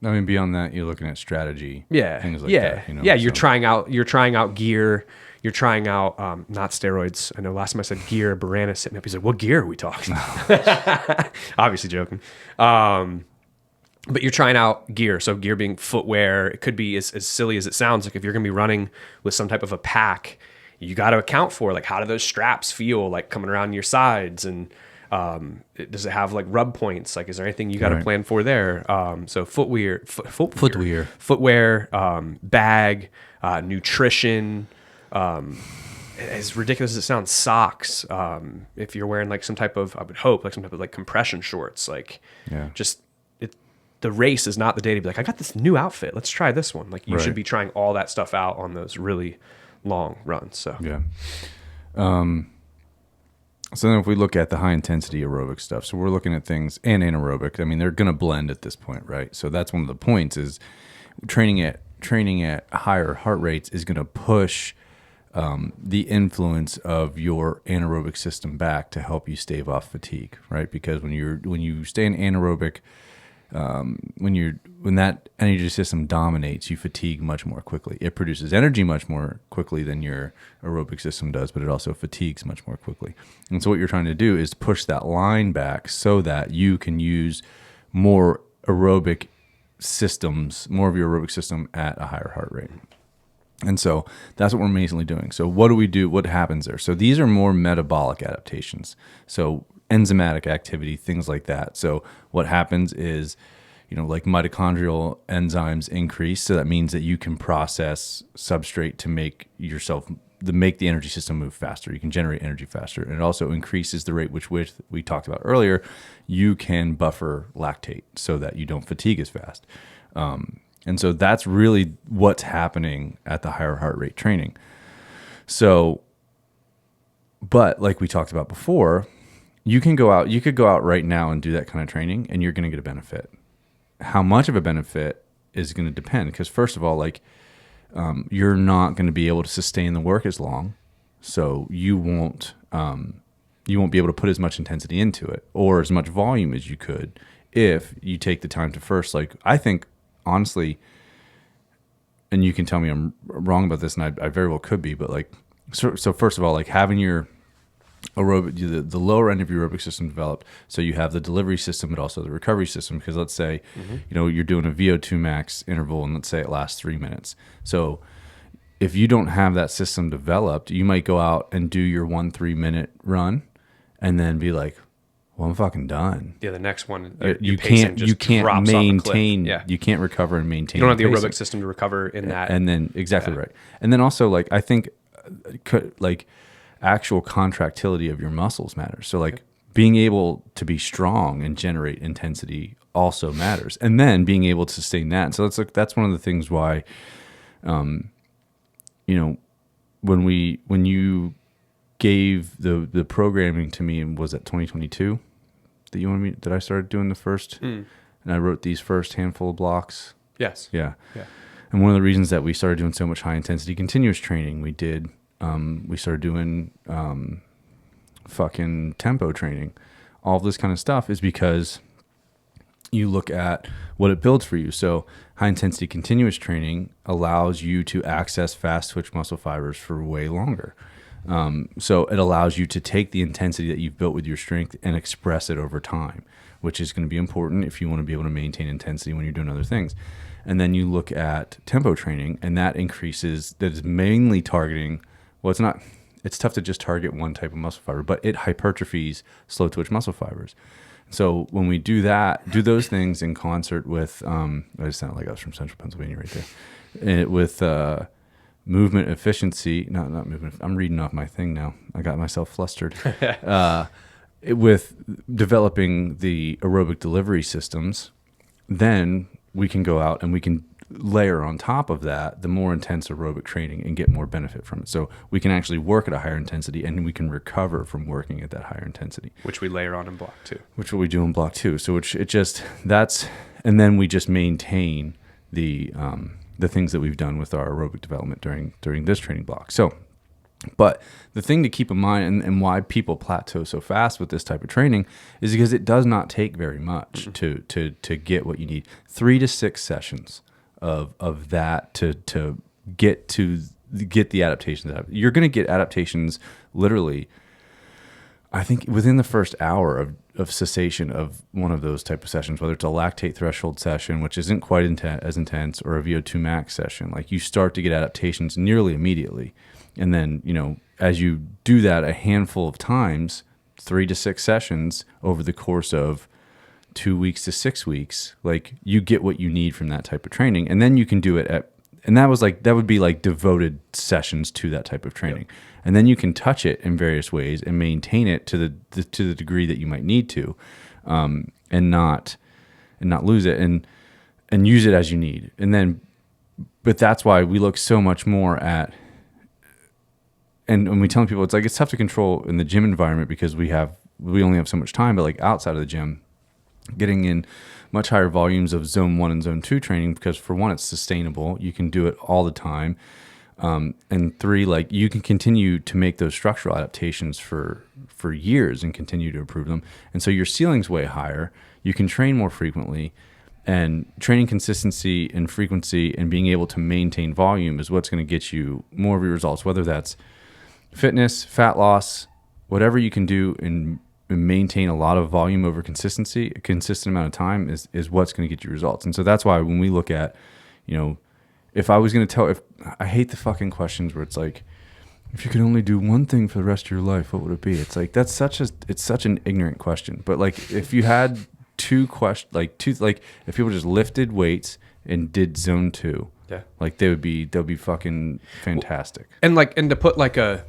Beyond that, you're looking at strategy. Yeah. Things like that. Yeah. You're trying out gear. You're trying out, not steroids. I know last time I said gear, Baranis hit me up. He's like, what gear are we talking about? Obviously joking. But you're trying out gear. So gear being footwear. It could be as silly as it sounds. Like if you're going to be running with some type of a pack, you got to account for like, how do those straps feel like coming around your sides? And does it have like rub points? Like, is there anything you got to plan for there? So footwear, bag, nutrition, as ridiculous as it sounds, socks. If you're wearing like some type of, I would hope like some type of like compression shorts, like the race is not the day to be like, I got this new outfit, let's try this one. Like you should be trying all that stuff out on those really long runs. So yeah. So then if we look at the high intensity aerobic stuff, so we're looking at things and anaerobic, they're going to blend at this point, right? So that's one of the points is training at higher heart rates is going to push the influence of your anaerobic system back to help you stave off fatigue, right? Because when you stay in anaerobic, when that energy system dominates, you fatigue much more quickly. It produces energy much more quickly than your aerobic system does, but it also fatigues much more quickly. And so what you're trying to do is push that line back so that you can use more aerobic systems, more of your aerobic system at a higher heart rate. And so that's what we're mainly doing. So what do we do? What happens there? So these are more metabolic adaptations. So enzymatic activity, things like that. So what happens is, like mitochondrial enzymes increase. So that means that you can process substrate to make the energy system move faster. You can generate energy faster. And it also increases the rate which we talked about earlier. You can buffer lactate so that you don't fatigue as fast. And so that's really what's happening at the higher heart rate training. So, but like we talked about before, you could go out right now and do that kind of training and you're going to get a benefit. How much of a benefit is going to depend, because first of all, you're not going to be able to sustain the work as long. So you won't, you won't be able to put as much intensity into it or as much volume as you could if you take the time to first, like, I think, honestly, and you can tell me I'm wrong about this, and I very well could be, but like, so first of all, like having your aerobic, the lower end of your aerobic system developed, so you have the delivery system, but also the recovery system, because let's say, you're doing a VO2 max interval, and let's say it lasts 3 minutes. So if you don't have that system developed, you might go out and do your 1 3-minute run and then be like, well, I'm fucking done. Yeah, the next one, You can't maintain, Yeah. you can't recover and maintain. You don't have the pacing. aerobic system to recover in that. And then, exactly right. And then also, like, I think, like, actual contractility of your muscles matters. So, like, being able to be strong and generate intensity also matters. And then being able to sustain that. So that's one of the things why, when you gave the programming to me, and was that 2022 that you wanted me, that I started doing the first, and I wrote these first handful of blocks. Yes. Yeah. And one of the reasons that we started doing so much high intensity continuous training, we started doing fucking tempo training, all of this kind of stuff, is because you look at what it builds for you. So high intensity continuous training allows you to access fast twitch muscle fibers for way longer. So it allows you to take the intensity that you've built with your strength and express it over time, which is going to be important if you want to be able to maintain intensity when you're doing other things. And then you look at tempo training, and that is mainly targeting, well, it's tough to just target one type of muscle fiber, but it hypertrophies slow twitch muscle fibers. So when we do those things in concert with, I just sound like I was from Central Pennsylvania right there, and with movement efficiency, not movement. I'm reading off my thing now. I got myself flustered. With developing the aerobic delivery systems, then we can go out and we can layer on top of that the more intense aerobic training and get more benefit from it. So we can actually work at a higher intensity, and we can recover from working at that higher intensity. Which we layer on in block 2. Which we do in block 2. So and then we just maintain the things that we've done with our aerobic development during this training block. So, but the thing to keep in mind, and why people plateau so fast with this type of training, is because it does not take very much to get what you need. 3 to 6 sessions of that to get the adaptations out. You're going to get adaptations literally, I think, within the first hour of cessation of one of those type of sessions, whether it's a lactate threshold session, which isn't quite as intense, or a VO2 max session. Like, you start to get adaptations nearly immediately. And then, as you do that a handful of times, 3 to 6 sessions over the course of 2 weeks to 6 weeks, like, you get what you need from that type of training. And then you can do it and that would be like devoted sessions to that type of training. Yep. And then you can touch it in various ways and maintain it to the degree that you might need to, and not lose it, and use it as you need. And then, but that's why we look so much more at, and when we tell people, it's like, it's tough to control in the gym environment because we only have so much time, but like outside of the gym, getting in much higher volumes of zone 1 and zone 2 training, because for one, it's sustainable. You can do it all the time. And 3, like, you can continue to make those structural adaptations for years and continue to improve them. And so your ceiling's way higher. You can train more frequently, and training consistency and frequency and being able to maintain volume is what's going to get you more of your results, whether that's fitness, fat loss, whatever you can do and maintain a lot of volume over consistency, a consistent amount of time is what's going to get you results. And so that's why when we look at, if I was going to I hate the fucking questions where it's like, if you could only do one thing for the rest of your life, what would it be? It's like, it's such an ignorant question. But like, if you had if people just lifted weights and did zone 2, yeah, like they'll be fucking fantastic. And to put like a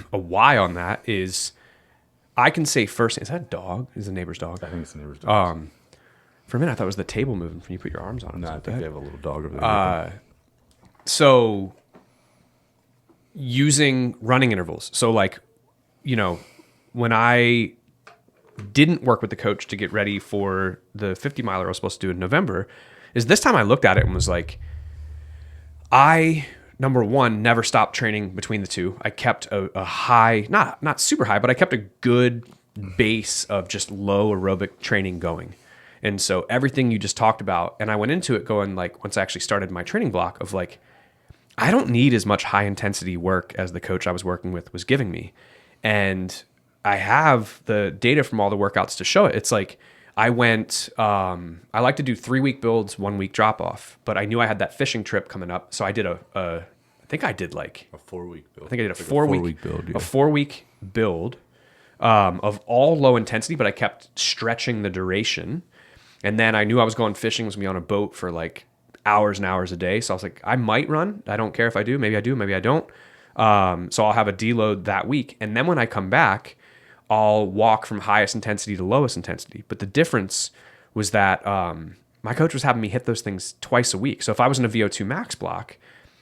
why on that is, I can say first, is that a dog? Is the neighbor's dog? I think it's the neighbor's dog. For a minute, I thought it was the table moving when you put your arms on it. No, I think they have a little dog over there. So using running intervals. So like, when I didn't work with the coach to get ready for the 50 miler I was supposed to do in November, is this time I looked at it and was like, I number one, never stopped training between the two. I kept a high, not super high, but I kept a good base of just low aerobic training going. And so everything you just talked about, and I went into it going like, once I actually started my training block of like, I don't need as much high intensity work as the coach I was working with was giving me. And I have the data from all the workouts to show it. It's like, I went, I like to do 3-week builds, 1-week drop off, but I knew I had that fishing trip coming up. So I did I think I did like a 4-week build. I think I did a Like 4-week build. Yeah. A 4-week build of all low intensity, but I kept stretching the duration. And then I knew I was going fishing, was going to be on a boat for like hours and hours a day. So I was like, I might run. I don't care if I do. Maybe I do. Maybe I don't. So I'll have a deload that week. And then when I come back, I'll walk from highest intensity to lowest intensity. But the difference was that my coach was having me hit those things twice a week. So if I was in a VO2 max block,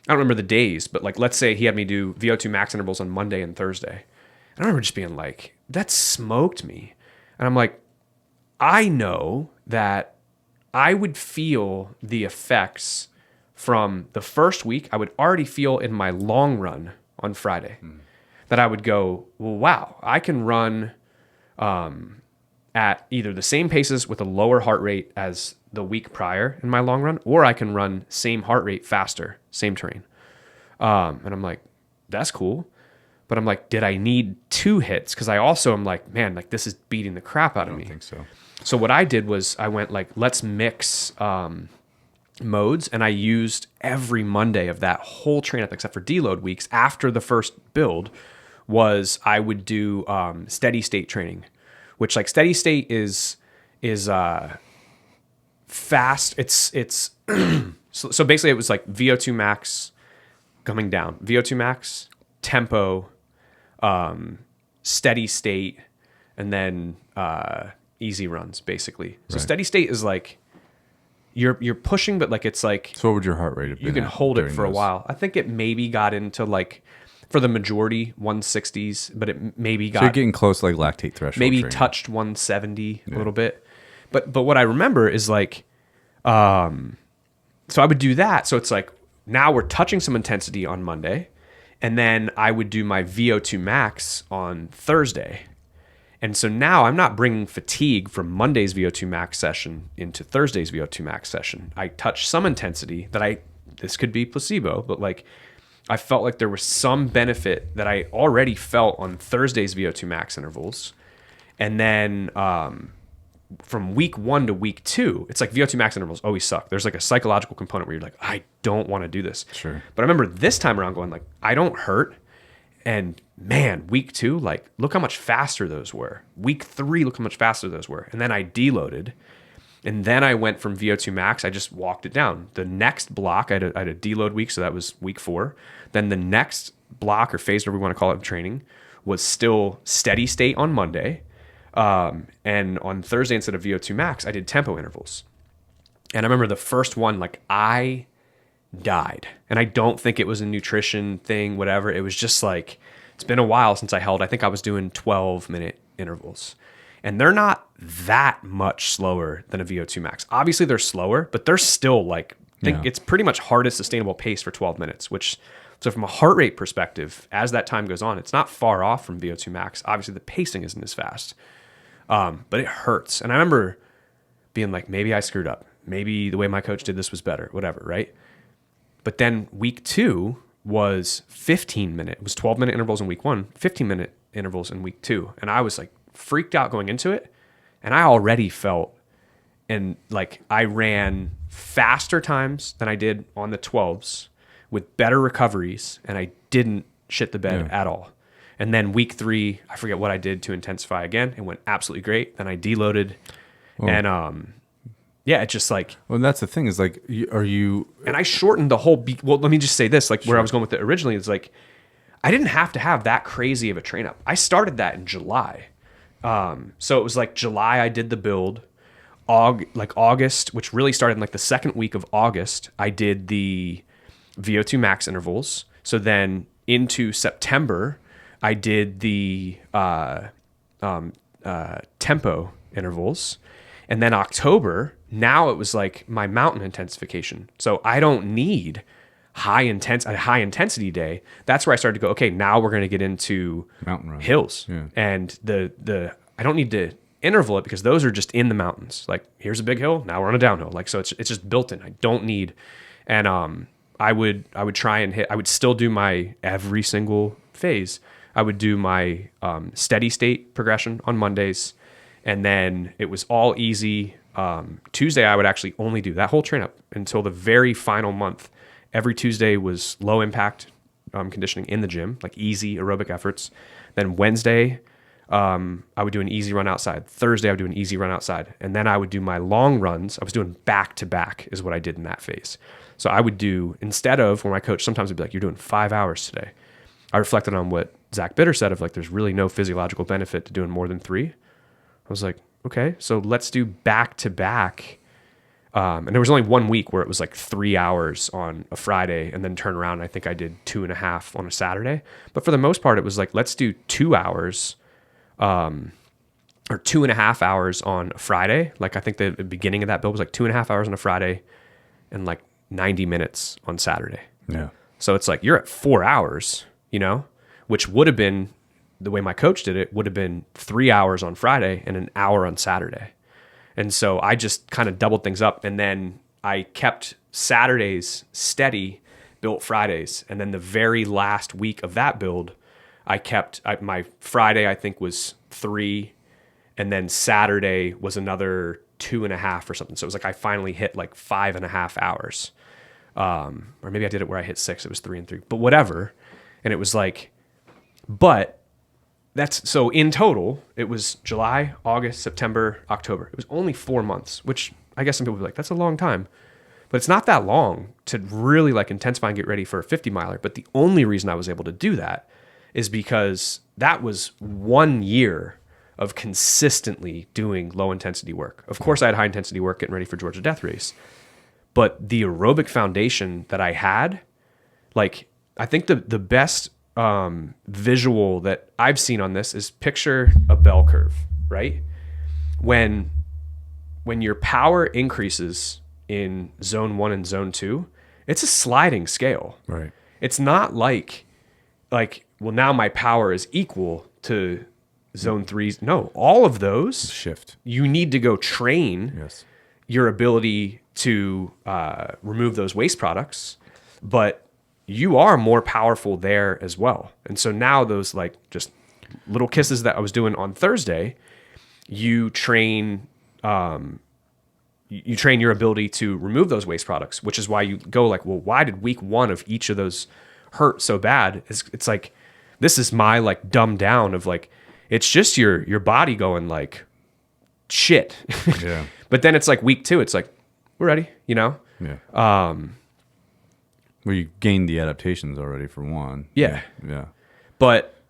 I don't remember the days, but like let's say he had me do VO2 max intervals on Monday and Thursday. And I remember just being like, that smoked me. And I'm like, I know that I would feel the effects from the first week. I would already feel in my long run on Friday that I would go, well, wow, I can run at either the same paces with a lower heart rate as the week prior in my long run, or I can run same heart rate faster, same terrain. And I'm like, that's cool. But I'm like, did I need 2 hits? Because I also am like, man, like this is beating the crap out of me. I don't think so. So what I did was I went like, let's mix modes. And I used every Monday of that whole train up, except for deload weeks after the first build, was I would do steady state training, which like steady state is fast. It's so basically it was like VO2 max coming down, VO2 max, tempo, steady state, and then easy runs basically. So Right. steady state is like you're pushing, but like it's like So what would your heart rate have been? you can at hold it during for a those? while. I think it maybe got into like for the majority 160s, but it maybe So you're got getting close to like lactate threshold. maybe training. touched 170 a little bit. But what I remember is like so I would do that. So it's like now we're touching some intensity on Monday, and then I would do my VO2 max on Thursday. And so now I'm not bringing fatigue from Monday's VO2 max session into Thursday's VO2 max session. I touch some intensity that this could be placebo, but like I felt like there was some benefit that I already felt on Thursday's VO2 max intervals. And then from week 1 to week 2, it's like VO2 max intervals always suck. There's like a psychological component where you're like, I don't want to do this. Sure. But I remember this time around going like, I don't hurt. And man, week 2, like look how much faster those were. Week 3, look how much faster those were. And then I deloaded. And then I went from VO2 max, I just walked it down. The next block, I had a deload week, so that was week 4. Then the next block or phase, whatever we want to call it, of training was still steady state on Monday. And on Thursday, instead of VO2 max, I did tempo intervals. And I remember the first one, like I died. And I don't think it was a nutrition thing, whatever. It was just like, it's been a while since I held, I think I was doing 12-minute intervals. And they're not that much slower than a VO2 max. Obviously they're slower, but they're still like, I think it's pretty much hardest sustainable pace for 12 minutes, which, so from a heart rate perspective, as that time goes on, it's not far off from VO2 max. Obviously the pacing isn't as fast, but it hurts. And I remember being like, maybe I screwed up. Maybe the way my coach did this was better, whatever, right? But then week 2 was 15-minute. It was 12-minute intervals in week 1, 15-minute intervals in week 2. And I was like freaked out going into it. And I already felt, and like I ran faster times than I did on the 12s with better recoveries. And I didn't shit the bed at all. And then week 3, I forget what I did to intensify again. It went absolutely great. Then I deloaded. And yeah, it's just like... Well, that's the thing is like, are you... And I shortened the whole... Well, let me just say this. Like where I was going with it originally is like, I didn't have to have that crazy of a train up. I started that in July. So it was like July I did the build. Like August, which really started in like the second week of August, I did the VO2 max intervals. So then into September, I did the tempo intervals. And then October, now it was like my mountain intensification. So I don't need a high intensity day, that's where I started to go, okay, now we're going to get into Mountain running. hills. Yeah. And I don't need to interval it because those are just in the mountains. Like, here's a big hill, now we're on a downhill. Like, so it's just built in. I don't need, and I would try and I would still do my every single phase. I would do my steady state progression on Mondays, and then it was all easy. Tuesday, I would actually only do that whole train up until the very final month. Every Tuesday was low impact conditioning in the gym, like easy aerobic efforts. Then Wednesday, I would do an easy run outside. Thursday, I would do an easy run outside. And then I would do my long runs. I was doing back to back is what I did in that phase. So I would do, instead of where my coach sometimes would be like, you're doing 5 hours today. I reflected on what Zach Bitter said of like, there's really no physiological benefit to doing more than 3. I was like, okay, so let's do back to back. And there was only 1 week where it was like 3 hours on a Friday and then turn around. And I think I did 2.5 on a Saturday. But for the most part, it was like, let's do 2 hours, or 2.5 hours on a Friday. Like, I think the beginning of that build was like 2.5 hours on a Friday and like 90 minutes on Saturday. Yeah. So it's like, you're at 4 hours, which would have been, the way my coach did it, would have been 3 hours on Friday and an hour on Saturday. And so I just kind of doubled things up. And then I kept Saturdays steady, built Fridays. And then the very last week of that build, my Friday, I think, was 3. And then Saturday was another 2.5 or something. So it was like I finally hit like 5.5 hours. Or maybe I did it where I hit 6. It was 3 and 3, but whatever. And it was like, but so in total, it was July, August, September, October. It was only 4 months, which I guess some people would be like, that's a long time. But it's not that long to really like intensify and get ready for a 50 miler. But the only reason I was able to do that is because that was 1 year of consistently doing low intensity work. Of course, I had high intensity work getting ready for Georgia Death Race. But the aerobic foundation that I had, like, I think the best visual that I've seen on this is picture a bell curve, right? When your power increases in zone 1 and zone 2, it's a sliding scale. Right. It's not like, well, now my power is equal to zone 3's. No, all of those Shift. You need to go train Yes. your ability to remove those waste products, but you are more powerful there as well. And so now those like just little kisses that I was doing on Thursday, you train your ability to remove those waste products, which is why you go like, well, why did week 1 of each of those hurt so bad? It's like, this is my like dumbed down of like, it's just your body going like, shit. Yeah. But then it's like week 2, it's like, we're ready, Yeah. Where you gained the adaptations already for one. Yeah. Yeah. But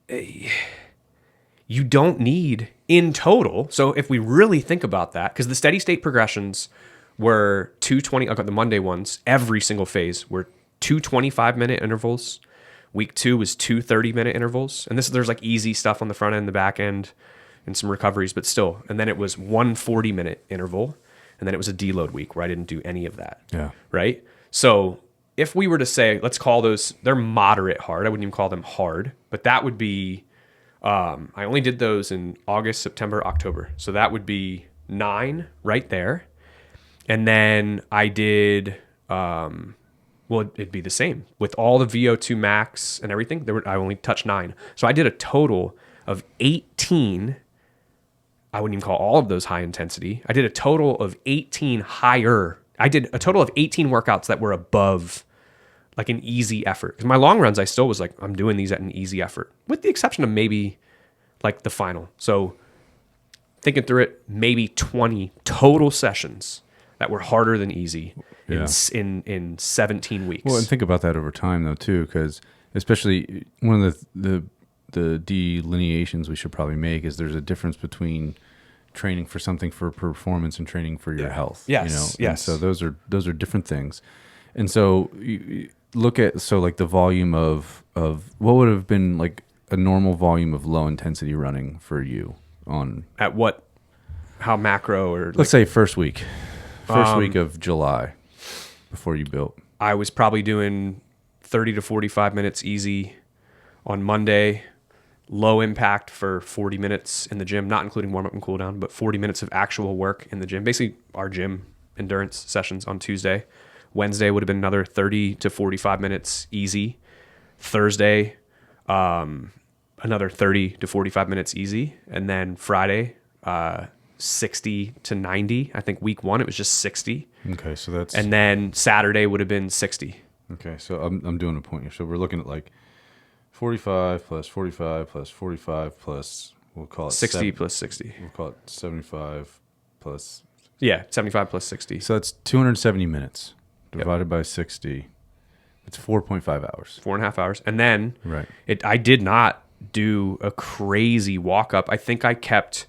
you don't need in total. So if we really think about that, because the steady state progressions were 220, the Monday ones, every single phase were 2 25-minute intervals. Week 2 was 2 30-minute intervals. And there's like easy stuff on the front end, the back end, and some recoveries, but still. And then it was 1 40-minute interval. And then it was a deload week where I didn't do any of that. Yeah. Right? So if we were to say, let's call those, they're moderate hard. I wouldn't even call them hard, but that would be, I only did those in August, September, October. So that would be 9 right there. And then I did, it'd be the same with all the VO2 max and everything. I only touched 9. So I did a total of 18. I wouldn't even call all of those high intensity. I did a total of 18 higher. I did a total of 18 workouts that were above like an easy effort. Because my long runs, I still was like, I'm doing these at an easy effort, with the exception of maybe like the final. So thinking through it, maybe 20 total sessions that were harder than easy in 17 weeks. Well, and think about that over time though too, because especially one of the delineations we should probably make is there's a difference between training for something for performance and training for your health. Yes. And so those are different things. And so you look at, so like the volume of what would have been like a normal volume of low intensity running for you on at what, how macro, or let's say first week of July before you built. I was probably doing 30 to 45 minutes easy on Monday, low impact for 40 minutes in the gym, not including warm up and cool down, but 40 minutes of actual work in the gym, basically our gym endurance sessions on Tuesday. Wednesday would have been another 30 to 45 minutes easy. Thursday, another 30 to 45 minutes easy. And then Friday, 60 to 90. I think week 1, it was just 60. Okay. So that's, And then Saturday would have been 60. okay. So I'm doing a point here. So we're looking at like 45 plus 45 plus 45 plus, we'll call it 60 plus 60. We'll call it 75 plus. Yeah, 75 plus 60. So that's 270 minutes divided by 60. It's 4.5 hours. 4.5 hours. And then Right. I did not do a crazy walk up. I think I kept,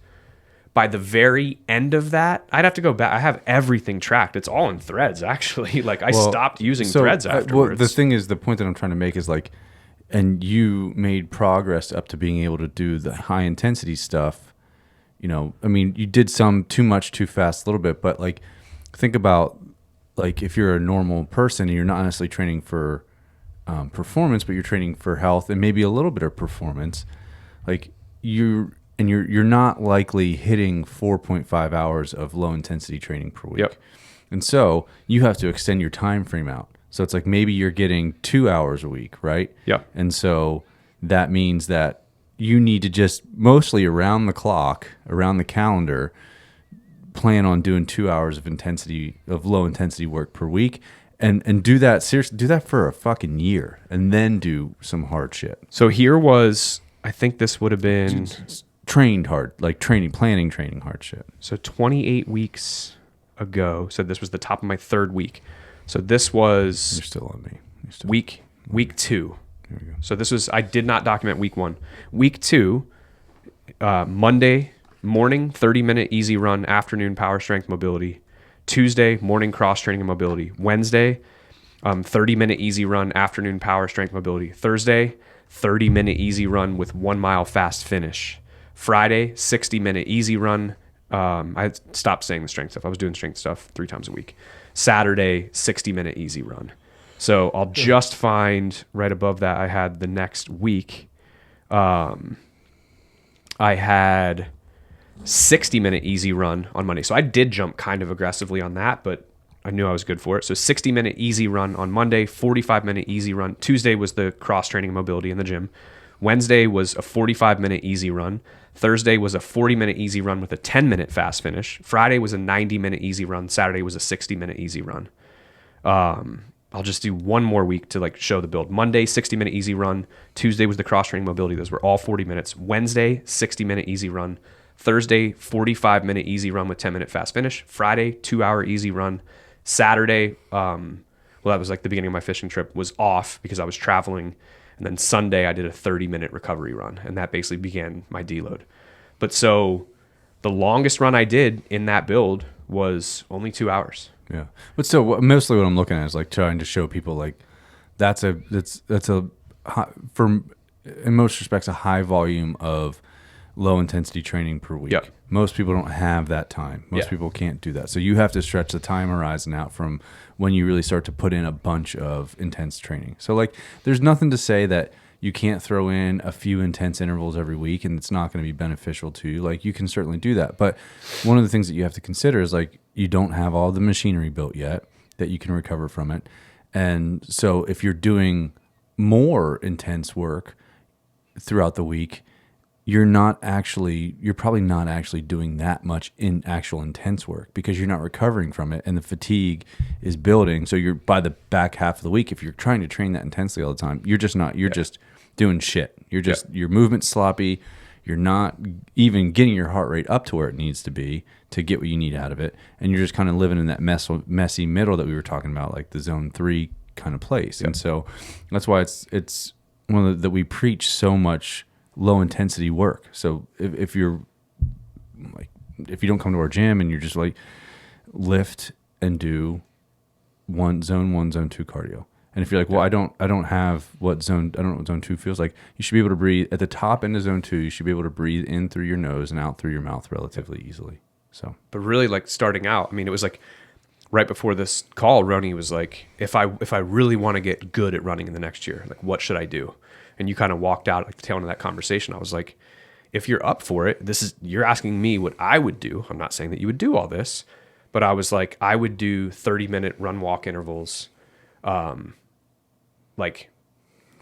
by the very end of that, I'd have to go back. I have everything tracked. It's all in threads, actually. Like I stopped using threads afterwards. The thing is, the point that I'm trying to make is like, and you made progress up to being able to do the high intensity stuff. You know, I mean, you did some too much, too fast, a little bit, but like, think about like if you're a normal person and you're not necessarily training for performance, but you're training for health and maybe a little bit of performance, like you're not likely hitting 4.5 hours of low intensity training per week. Yep. And so you have to extend your time frame out. So it's like maybe you're getting 2 hours a week, right? Yeah. And so that means that you need to just mostly around the clock, around the calendar, plan on doing 2 hours of low intensity work per week, and do that seriously. Do that for a fucking year, and then do some hard shit. So here was, I think this would have been Trained hard, like training hard shit. so 28 weeks ago. So this was the top of my 3rd week. So this was You're still on me. week 2. Here we go. So this was, I did not document week 1. Week 2, Monday morning, 30-minute easy run, afternoon power strength mobility. Tuesday, morning cross training and mobility. Wednesday, 30-minute easy run, afternoon power strength mobility. Thursday, 30-minute easy run with 1 mile fast finish. Friday, 60-minute easy run. I stopped saying the strength stuff. I was doing strength stuff 3 times a week. Saturday, 60-minute easy run. So I'll just find right above that, I had the next week. I had 60-minute easy run on Monday. So I did jump kind of aggressively on that, but I knew I was good for it. So 60-minute easy run on Monday, 45-minute easy run. Tuesday was the cross training and mobility in the gym. Wednesday was a 45-minute easy run. Thursday was a 40-minute easy run with a 10-minute fast finish. Friday was a 90-minute easy run. Saturday was a 60-minute easy run. I'll just do one more week to like show the build. Monday, 60-minute easy run. Tuesday was the cross training mobility. Those were all 40 minutes. Wednesday, 60-minute easy run. Thursday, 45-minute easy run with 10-minute fast finish. Friday, 2-hour easy run. Saturday, well, that was like the beginning of my fishing trip, was off because I was traveling. And then Sunday, I did a 30-minute recovery run, and that basically began my deload. But so the longest run I did in that build was only 2 hours. Yeah, but still, mostly what I'm looking at is like trying to show people like that's a for in most respects a high volume of low intensity training per week. Yep. Most people don't have that time. Most people can't do that. So you have to stretch the time horizon out from when you really start to put in a bunch of intense training. So like there's nothing to say that you can't throw in a few intense intervals every week and it's not going to be beneficial to you. Like you can certainly do that. But one of the things that you have to consider is like you don't have all the machinery built yet that you can recover from it. And so if you're doing more intense work throughout the week, you're probably not actually doing that much in actual intense work because you're not recovering from it and the fatigue is building. So you're by the back half of the week, if you're trying to train that intensely all the time, you're just not, you're just doing shit. You're just, your movement's sloppy. You're not even getting your heart rate up to where it needs to be to get what you need out of it. And you're just kind of living in that messy middle that we were talking about, like the zone 3 kind of place. And so that's why it's one of that we preach so much low intensity work. So if you're like, if you don't come to our gym and you're just like lift and do zone 1, zone 2 cardio. And if you're like, well, I don't know what zone 2 feels like, you should be able to breathe at the top end of zone 2. You should be able to breathe in through your nose and out through your mouth relatively easily. So, but really like starting out, I mean, it was like, right before this call, Roni was like, if I really want to get good at running in the next year, like what should I do? And you kind of walked out like the tail end of that conversation. I was like, if you're up for it, you're asking me what I would do. I'm not saying that you would do all this, but I was like, I would do 30-minute run walk intervals, like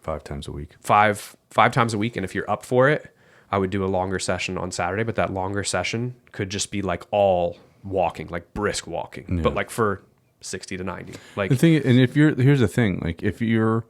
5 times a week. five times a week. And if you're up for it, I would do a longer session on Saturday, but that longer session could just be like all walking, like brisk walking, but like for 60 to 90. Like the thing, and here's the thing, like if you're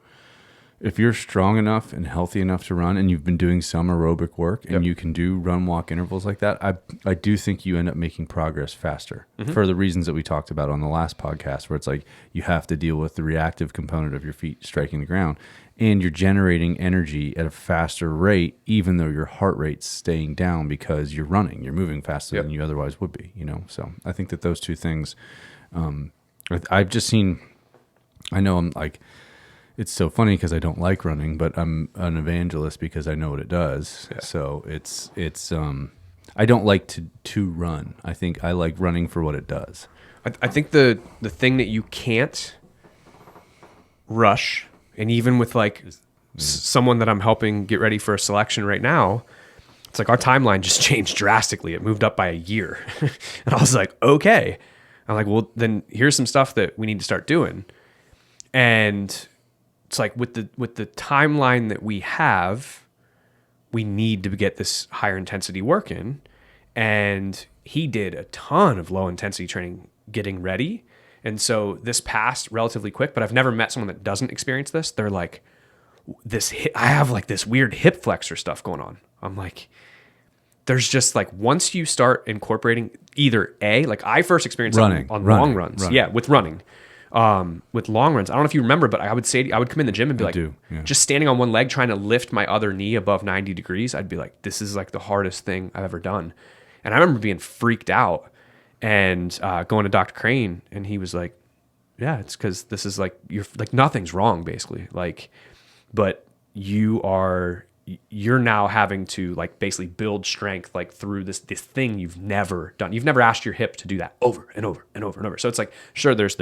strong enough and healthy enough to run, and you've been doing some aerobic work, and you can do run walk intervals like that, I do think you end up making progress faster for the reasons that we talked about on the last podcast, where it's like you have to deal with the reactive component of your feet striking the ground, and you're generating energy at a faster rate, even though your heart rate's staying down because you're running, you're moving faster than you otherwise would be, So I think that those two things, I've just seen, I know I'm like, it's so funny because I don't like running, but I'm an evangelist because I know what it does. Yeah. So it's I don't like to run. I think I like running for what it does. I think the thing that you can't rush, and even with like someone that I'm helping get ready for a selection right now, it's like our timeline just changed drastically. It moved up by a year. And I was like, okay. I'm like, well, then here's some stuff that we need to start doing. And it's like with the timeline that we have, we need to get this higher intensity work in. And he did a ton of low intensity training getting ready. And so this passed relatively quick, but I've never met someone that doesn't experience this. They're like, I have like this weird hip flexor stuff going on. I'm like, there's just like, once you start incorporating like I first experienced running on long runs. Running. Yeah, with running. With long runs, I don't know if you remember, but I would come in the gym and be just standing on one leg, trying to lift my other knee above 90 degrees. I'd be like, this is like the hardest thing I've ever done. And I remember being freaked out and going to Dr. Crane, and he was like, yeah, it's because this is like, you're like, nothing's wrong basically. Like, but you're now having to like basically build strength like through this thing you've never done. You've never asked your hip to do that over and over and over and over. So it's like, sure, there's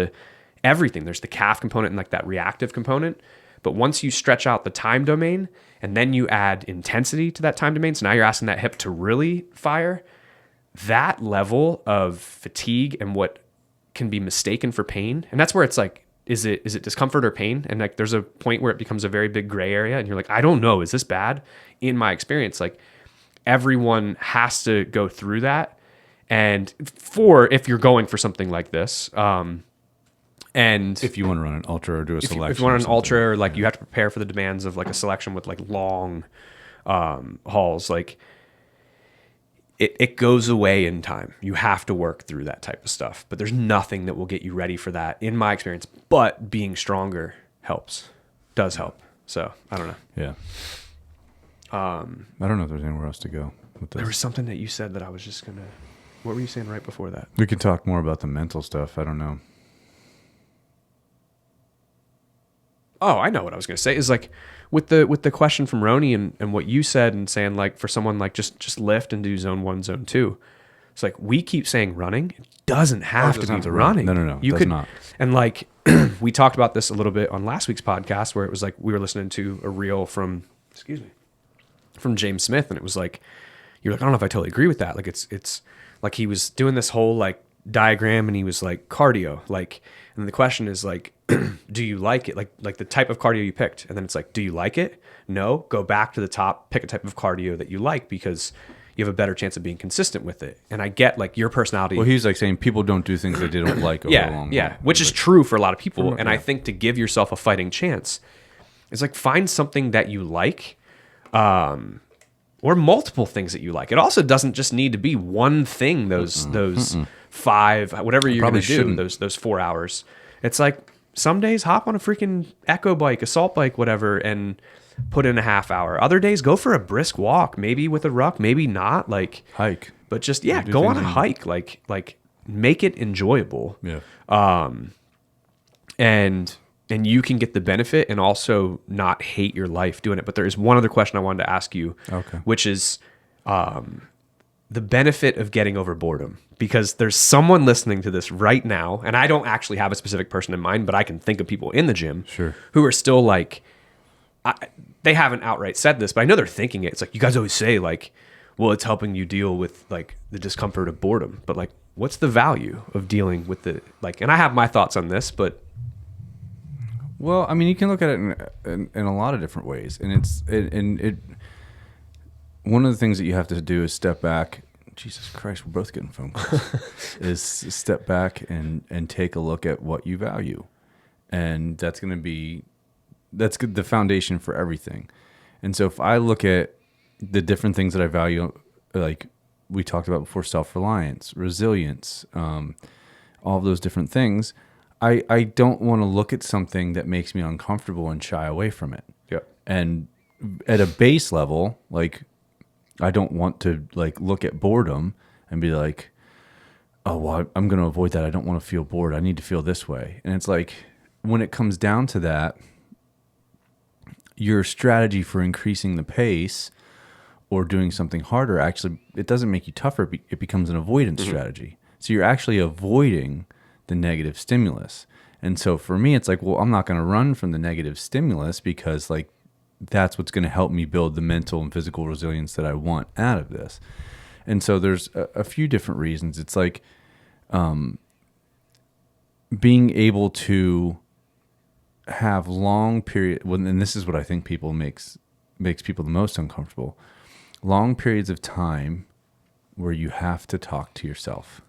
everything. There's the calf component and like that reactive component. But once you stretch out the time domain and then you add intensity to that time domain, so now you're asking that hip to really fire, that level of fatigue and what can be mistaken for pain. And that's where it's like, is it discomfort or pain? And like, there's a point where it becomes a very big gray area and you're like, I don't know, is this bad? In my experience, like everyone has to go through that. And if you're going for something like this, and if you want to run an ultra or do a selection, if you want an ultra, or like you have to prepare for the demands of like a selection with like long hauls, like it goes away in time. You have to work through that type of stuff, but there's nothing that will get you ready for that in my experience, but being stronger does help. So I don't know. Yeah. I don't know if there's anywhere else to go with this. There was something that you said that I was just going to, what were you saying right before that? We could talk more about the mental stuff. I don't know. Oh, I know what I was going to say is like with the question from Roni and what you said and saying like for someone like just lift and do zone 1, zone 2. It's like we keep saying running. It doesn't have to be running. No. You could not. And like we talked about this a little bit on last week's podcast where it was like we were listening to a reel from James Smith, and it was like you're like, I don't know if I totally agree with that. Like it's like he was doing this whole like diagram and he was like cardio, like, and the question is like, do you like it? Like the type of cardio you picked. And then it's like, do you like it? No, go back to the top, pick a type of cardio that you like because you have a better chance of being consistent with it. And I get like your personality. Well, he's like saying people don't do things that they don't like over a long time. Which is true for a lot of people. And I think to give yourself a fighting chance, it's like find something that you like, or multiple things that you like. It also doesn't just need to be one thing. Those 5, whatever you're going to do, those 4 hours. It's like some days hop on a freaking echo bike, assault bike, whatever, and put in a half hour. Other days go for a brisk walk, maybe with a ruck, maybe not. Like hike, but just go on a hike. Like make it enjoyable. Yeah. And you can get the benefit and also not hate your life doing it. But there is one other question I wanted to ask you, which is the benefit of getting over boredom, because there's someone listening to this right now, and I don't actually have a specific person in mind, but I can think of people in the gym who are still like, they haven't outright said this, but I know they're thinking it. It's like, you guys always say like, well, it's helping you deal with like the discomfort of boredom, but like, what's the value of dealing with the, like, and I have my thoughts on this, but. Well, I mean, you can look at it in a lot of different ways, and one of the things that you have to do is step back. Jesus Christ, we're both getting phone calls. Is step back and take a look at what you value, and that's the foundation for everything. And so, if I look at the different things that I value, like we talked about before, self-reliance, resilience, all of those different things. I don't want to look at something that makes me uncomfortable and shy away from it. Yeah. And at a base level, like, I don't want to like look at boredom and be like, oh, well, I'm going to avoid that. I don't want to feel bored. I need to feel this way. And it's like, when it comes down to that, your strategy for increasing the pace or doing something harder, actually, it doesn't make you tougher. It becomes an avoidance strategy. So you're actually avoiding the negative stimulus. And so for me, it's like, well, I'm not going to run from the negative stimulus, because like that's what's going to help me build the mental and physical resilience that I want out of this. And so there's a few different reasons. It's like being able to have long period, and this is what I think people makes people the most uncomfortable, long periods of time where you have to talk to yourself.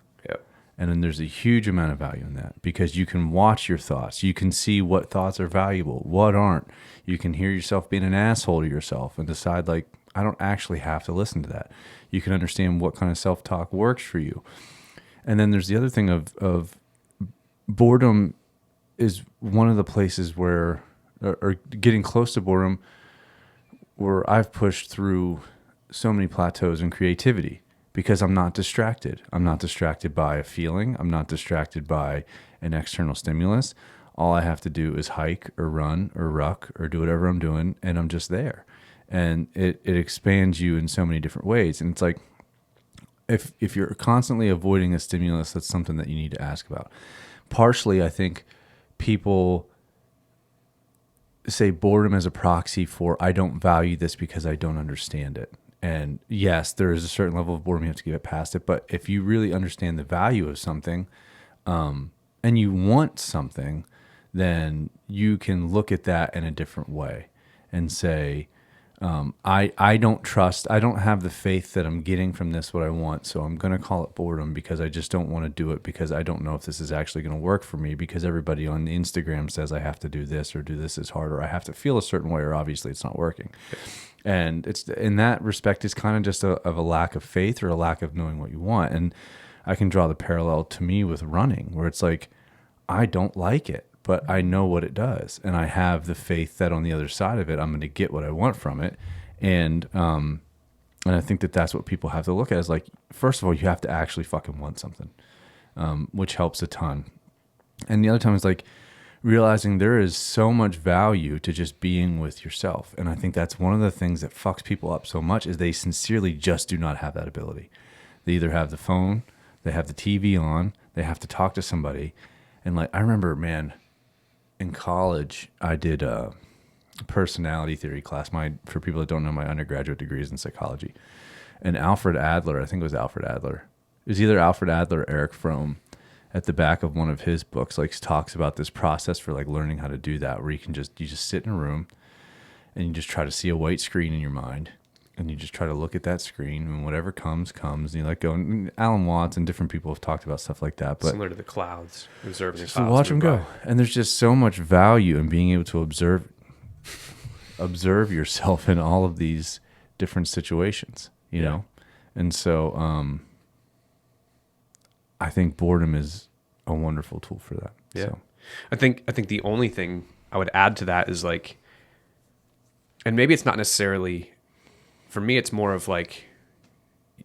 And then there's a huge amount of value in that, because you can watch your thoughts. You can see what thoughts are valuable, what aren't. You can hear yourself being an asshole to yourself and decide, like, I don't actually have to listen to that. You can understand what kind of self-talk works for you. And then there's the other thing of boredom is one of the places where, or getting close to boredom, where I've pushed through so many plateaus in creativity. Because I'm not distracted. I'm not distracted by a feeling. I'm not distracted by an external stimulus. All I have to do is hike or run or ruck or do whatever I'm doing, and I'm just there. And it expands you in so many different ways. And it's like, if you're constantly avoiding a stimulus, that's something that you need to ask about. Partially, I think people say boredom as a proxy for, I don't value this because I don't understand it. And yes, there is a certain level of boredom, you have to get past it. But if you really understand the value of something, and you want something, then you can look at that in a different way and say, I don't have the faith that I'm getting from this what I want, so I'm going to call it boredom, because I just don't want to do it, because I don't know if this is actually going to work for me, because everybody on Instagram says I have to do this, or do this is hard, or I have to feel a certain way, or obviously it's not working. And it's, in that respect, it's kind of just of a lack of faith or a lack of knowing what you want. And I can draw the parallel to me with running, where it's like, I don't like it, but I know what it does. And I have the faith that on the other side of it, I'm going to get what I want from it. And I think that that's what people have to look at, is like, first of all, you have to actually fucking want something, which helps a ton. And the other time is like, realizing there is so much value to just being with yourself. And I think that's one of the things that fucks people up so much, is they sincerely just do not have that ability. They either have the phone, they have the TV on, they have to talk to somebody. And like, I remember, man, in college, I did a personality theory class. For people that don't know, my undergraduate degree is in psychology. And Alfred Adler, I think it was Alfred Adler. It was either Alfred Adler or Eric Fromm. At the back of one of his books, like, talks about this process for like learning how to do that, where you just sit in a room and you just try to see a white screen in your mind, and you just try to look at that screen, and whatever comes, and you let go. And Alan Watts and different people have talked about stuff like that. But similar to the clouds, observing the just clouds. Watch them go. By. And there's just so much value in being able to observe yourself in all of these different situations, you know? And so, I think boredom is a wonderful tool for that. Yeah. So. I think the only thing I would add to that is like, and maybe it's not necessarily, for me, it's more of like,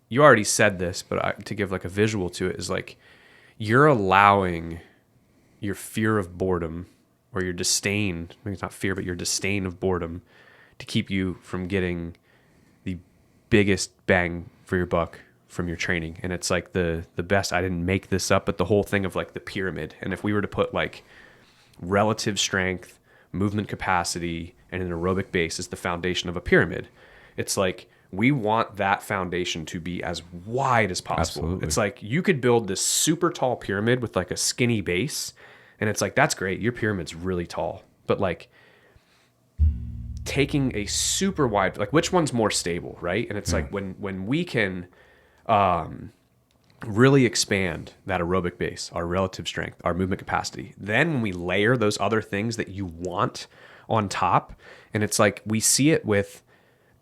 you already said this, but to give like a visual to it, is like, you're allowing your fear of boredom, or your disdain, maybe it's not fear, but your disdain of boredom, to keep you from getting the biggest bang for your buck from your training. And it's like the best, I didn't make this up, but the whole thing of like the pyramid. And if we were to put like relative strength, movement capacity, and an aerobic base as the foundation of a pyramid, it's like we want that foundation to be as wide as possible. Absolutely. It's like you could build this super tall pyramid with like a skinny base, and it's like, that's great, your pyramid's really tall, but like taking a super wide, like which one's more stable, right? And it's like when we can really expand that aerobic base, our relative strength, our movement capacity, then when we layer those other things that you want on top, and it's like we see it with,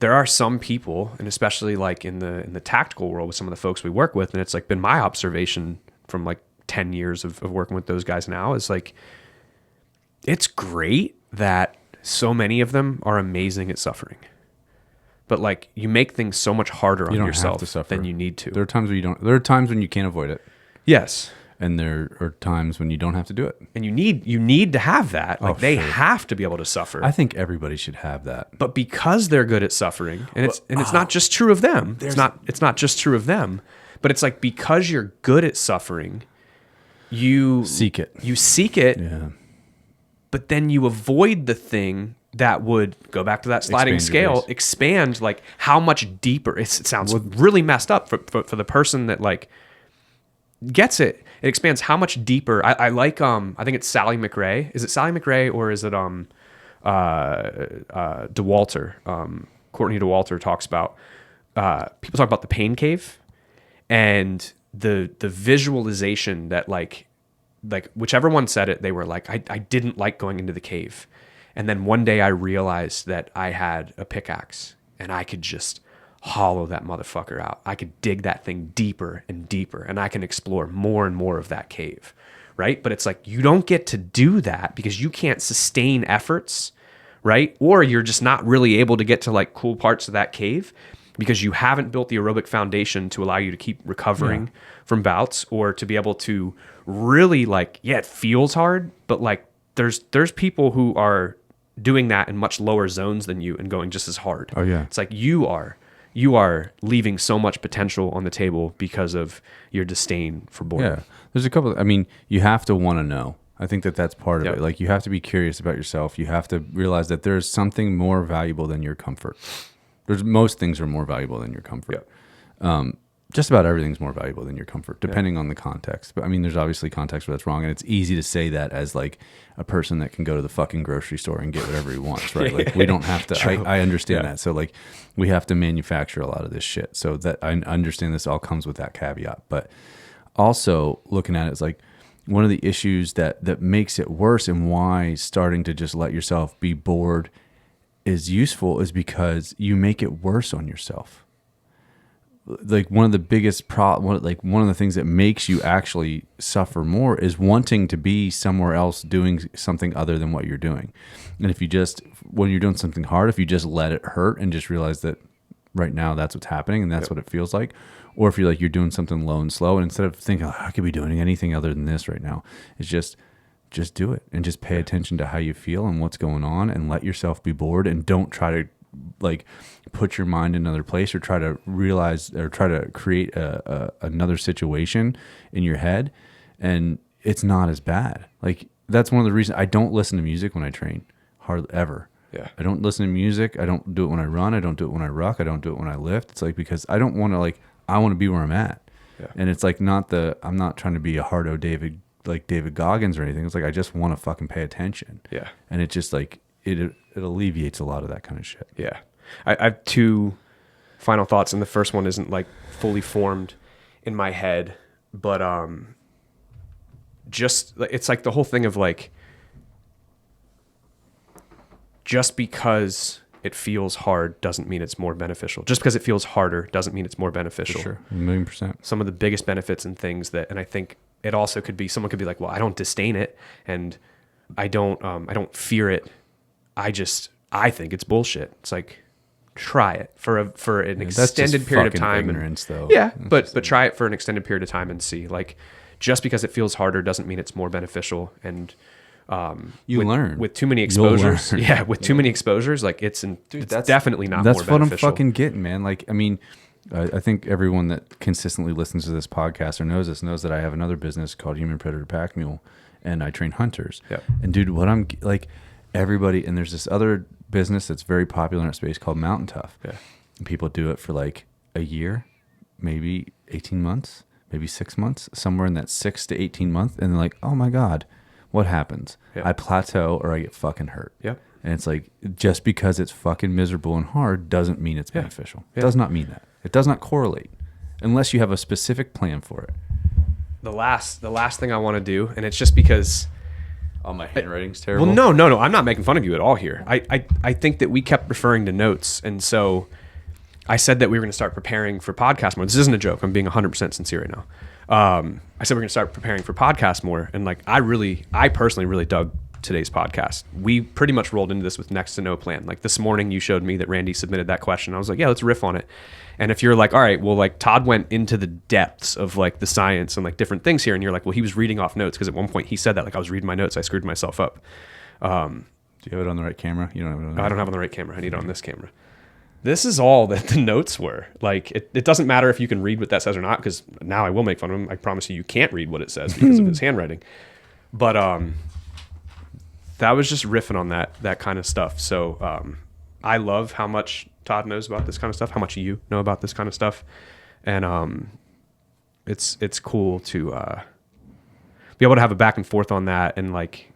there are some people, and especially like in the tactical world with some of the folks we work with, and it's like been my observation from like 10 years of working with those guys now, is like, it's great that so many of them are amazing at suffering. But like you make things so much harder on yourself than you need to. There are times there are times when you can't avoid it. Yes. And there are times when you don't have to do it. And you need to have that. Like they have to be able to suffer. I think everybody should have that. But because they're good at suffering, and it's not just true of them. It's not just true of them, but it's like because you're good at suffering, you seek it. You seek it. Yeah. But then you avoid the thing that would go back to that sliding scale, expand like how much deeper. It sounds really messed up for the person that like gets it. It expands how much deeper. I like I think it's Sally McRae. Is it Sally McRae or is it DeWalter? Courtney DeWalter talks about people talk about the pain cave and the visualization that like whichever one said it, they were like, I didn't like going into the cave. And then one day I realized that I had a pickaxe and I could just hollow that motherfucker out. I could dig that thing deeper and deeper, and I can explore more and more of that cave, right? But it's like you don't get to do that because you can't sustain efforts, right? Or you're just not really able to get to like cool parts of that cave because you haven't built the aerobic foundation to allow you to keep recovering from bouts, or to be able to really like, it feels hard, but like there's people who are doing that in much lower zones than you and going just as hard. Oh yeah. It's like you are leaving so much potential on the table because of your disdain for boredom. Yeah. There's a couple, I mean, you have to want to know. I think that's part of it. Like you have to be curious about yourself. You have to realize that there's something more valuable than your comfort. Most things are more valuable than your comfort. Just about everything's more valuable than your comfort, depending on the context. But I mean, there's obviously context where that's wrong, and it's easy to say that as like a person that can go to the fucking grocery store and get whatever he wants, right? Like we don't have to. I understand that. So like we have to manufacture a lot of this shit. So that I understand this all comes with that caveat. But also looking at it as like one of the issues that makes it worse, and why starting to just let yourself be bored is useful, is because you make it worse on yourself. Like one of the biggest one of the things that makes you actually suffer more is wanting to be somewhere else doing something other than what you're doing. And if you just, when you're doing something hard, if you just let it hurt and just realize that right now that's what's happening and that's what it feels like, or if you're like, you're doing something low and slow, and instead of thinking, oh, I could be doing anything other than this right now, it's just do it and just pay attention to how you feel and what's going on, and let yourself be bored, and don't try to like put your mind in another place or try to realize or try to create another situation in your head, and it's not as bad. Like that's one of the reasons I don't listen to music when I train, hardly ever. Yeah. I don't listen to music. I don't do it when I run. I don't do it when I ruck. I don't do it when I lift. It's like, because I don't want to, like, I want to be where I'm at. Yeah. And it's like I'm not trying to be a hardo David Goggins or anything. It's like, I just want to fucking pay attention. Yeah. And it just like, it alleviates a lot of that kind of shit. Yeah. I have two final thoughts, and the first one isn't like fully formed in my head, but just it's like the whole thing of like, just because it feels hard doesn't mean it's more beneficial. Just because it feels harder doesn't mean it's more beneficial. For sure. 1,000,000%. Some of the biggest benefits and things that, and I think it also could be, someone could be like, well, I don't disdain it and I don't fear it. I think it's bullshit. It's like, try it for an extended period of time. Ignorance, though. Yeah, but try it for an extended period of time and see. Like, just because it feels harder doesn't mean it's more beneficial. And learn with too many exposures. Yeah, with too many exposures, like it's definitely not. That's more beneficial. What I'm fucking getting, man. Like, I mean, I think everyone that consistently listens to this podcast or knows this knows that I have another business called Human Predator Pack Mule, and I train hunters. Yep. And dude, what I'm like, everybody, and there's this other business that's very popular in that space called Mountain Tough. Yeah. And people do it for like a year, maybe 18 months, maybe 6 months, somewhere in that 6 to 18 month, and they're like, oh my God, what happens? Yep. I plateau or I get fucking hurt. Yep. And it's like, just because it's fucking miserable and hard doesn't mean it's beneficial. It Yeah. does not mean that. It does not correlate unless you have a specific plan for it. The last thing I want to do, and it's just because... Oh, my handwriting's terrible. Well, no. I'm not making fun of you at all here. I think that we kept referring to notes. And so I said that we were going to start preparing for podcast more. This isn't a joke. I'm being 100% sincere right now. I said we're going to start preparing for podcast more. And like, I personally really dug today's podcast. We pretty much rolled into this with next to no plan. Like this morning you showed me that Randy submitted that question. I was like, yeah, let's riff on it. And if you're like, all right, well, like Todd went into the depths of like the science and like different things here. And you're like, well, he was reading off notes. Cause at one point he said that, like I was reading my notes. I screwed myself up. Do you have it on the right camera? You don't have it on the I don't have it on the right camera. I need it on this camera. This is all that the notes were. Like, it doesn't matter if you can read what that says or not, because now I will make fun of him. I promise you can't read what it says because of his handwriting. But that was just riffing on that kind of stuff. So I love how much Todd knows about this kind of stuff, how much you know about this kind of stuff. And it's cool to be able to have a back and forth on that. And like,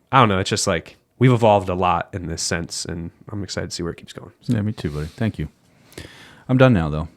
I don't know, it's just like, we've evolved a lot in this sense, and I'm excited to see where it keeps going. Yeah, me too, buddy. Thank you. I'm done now, though.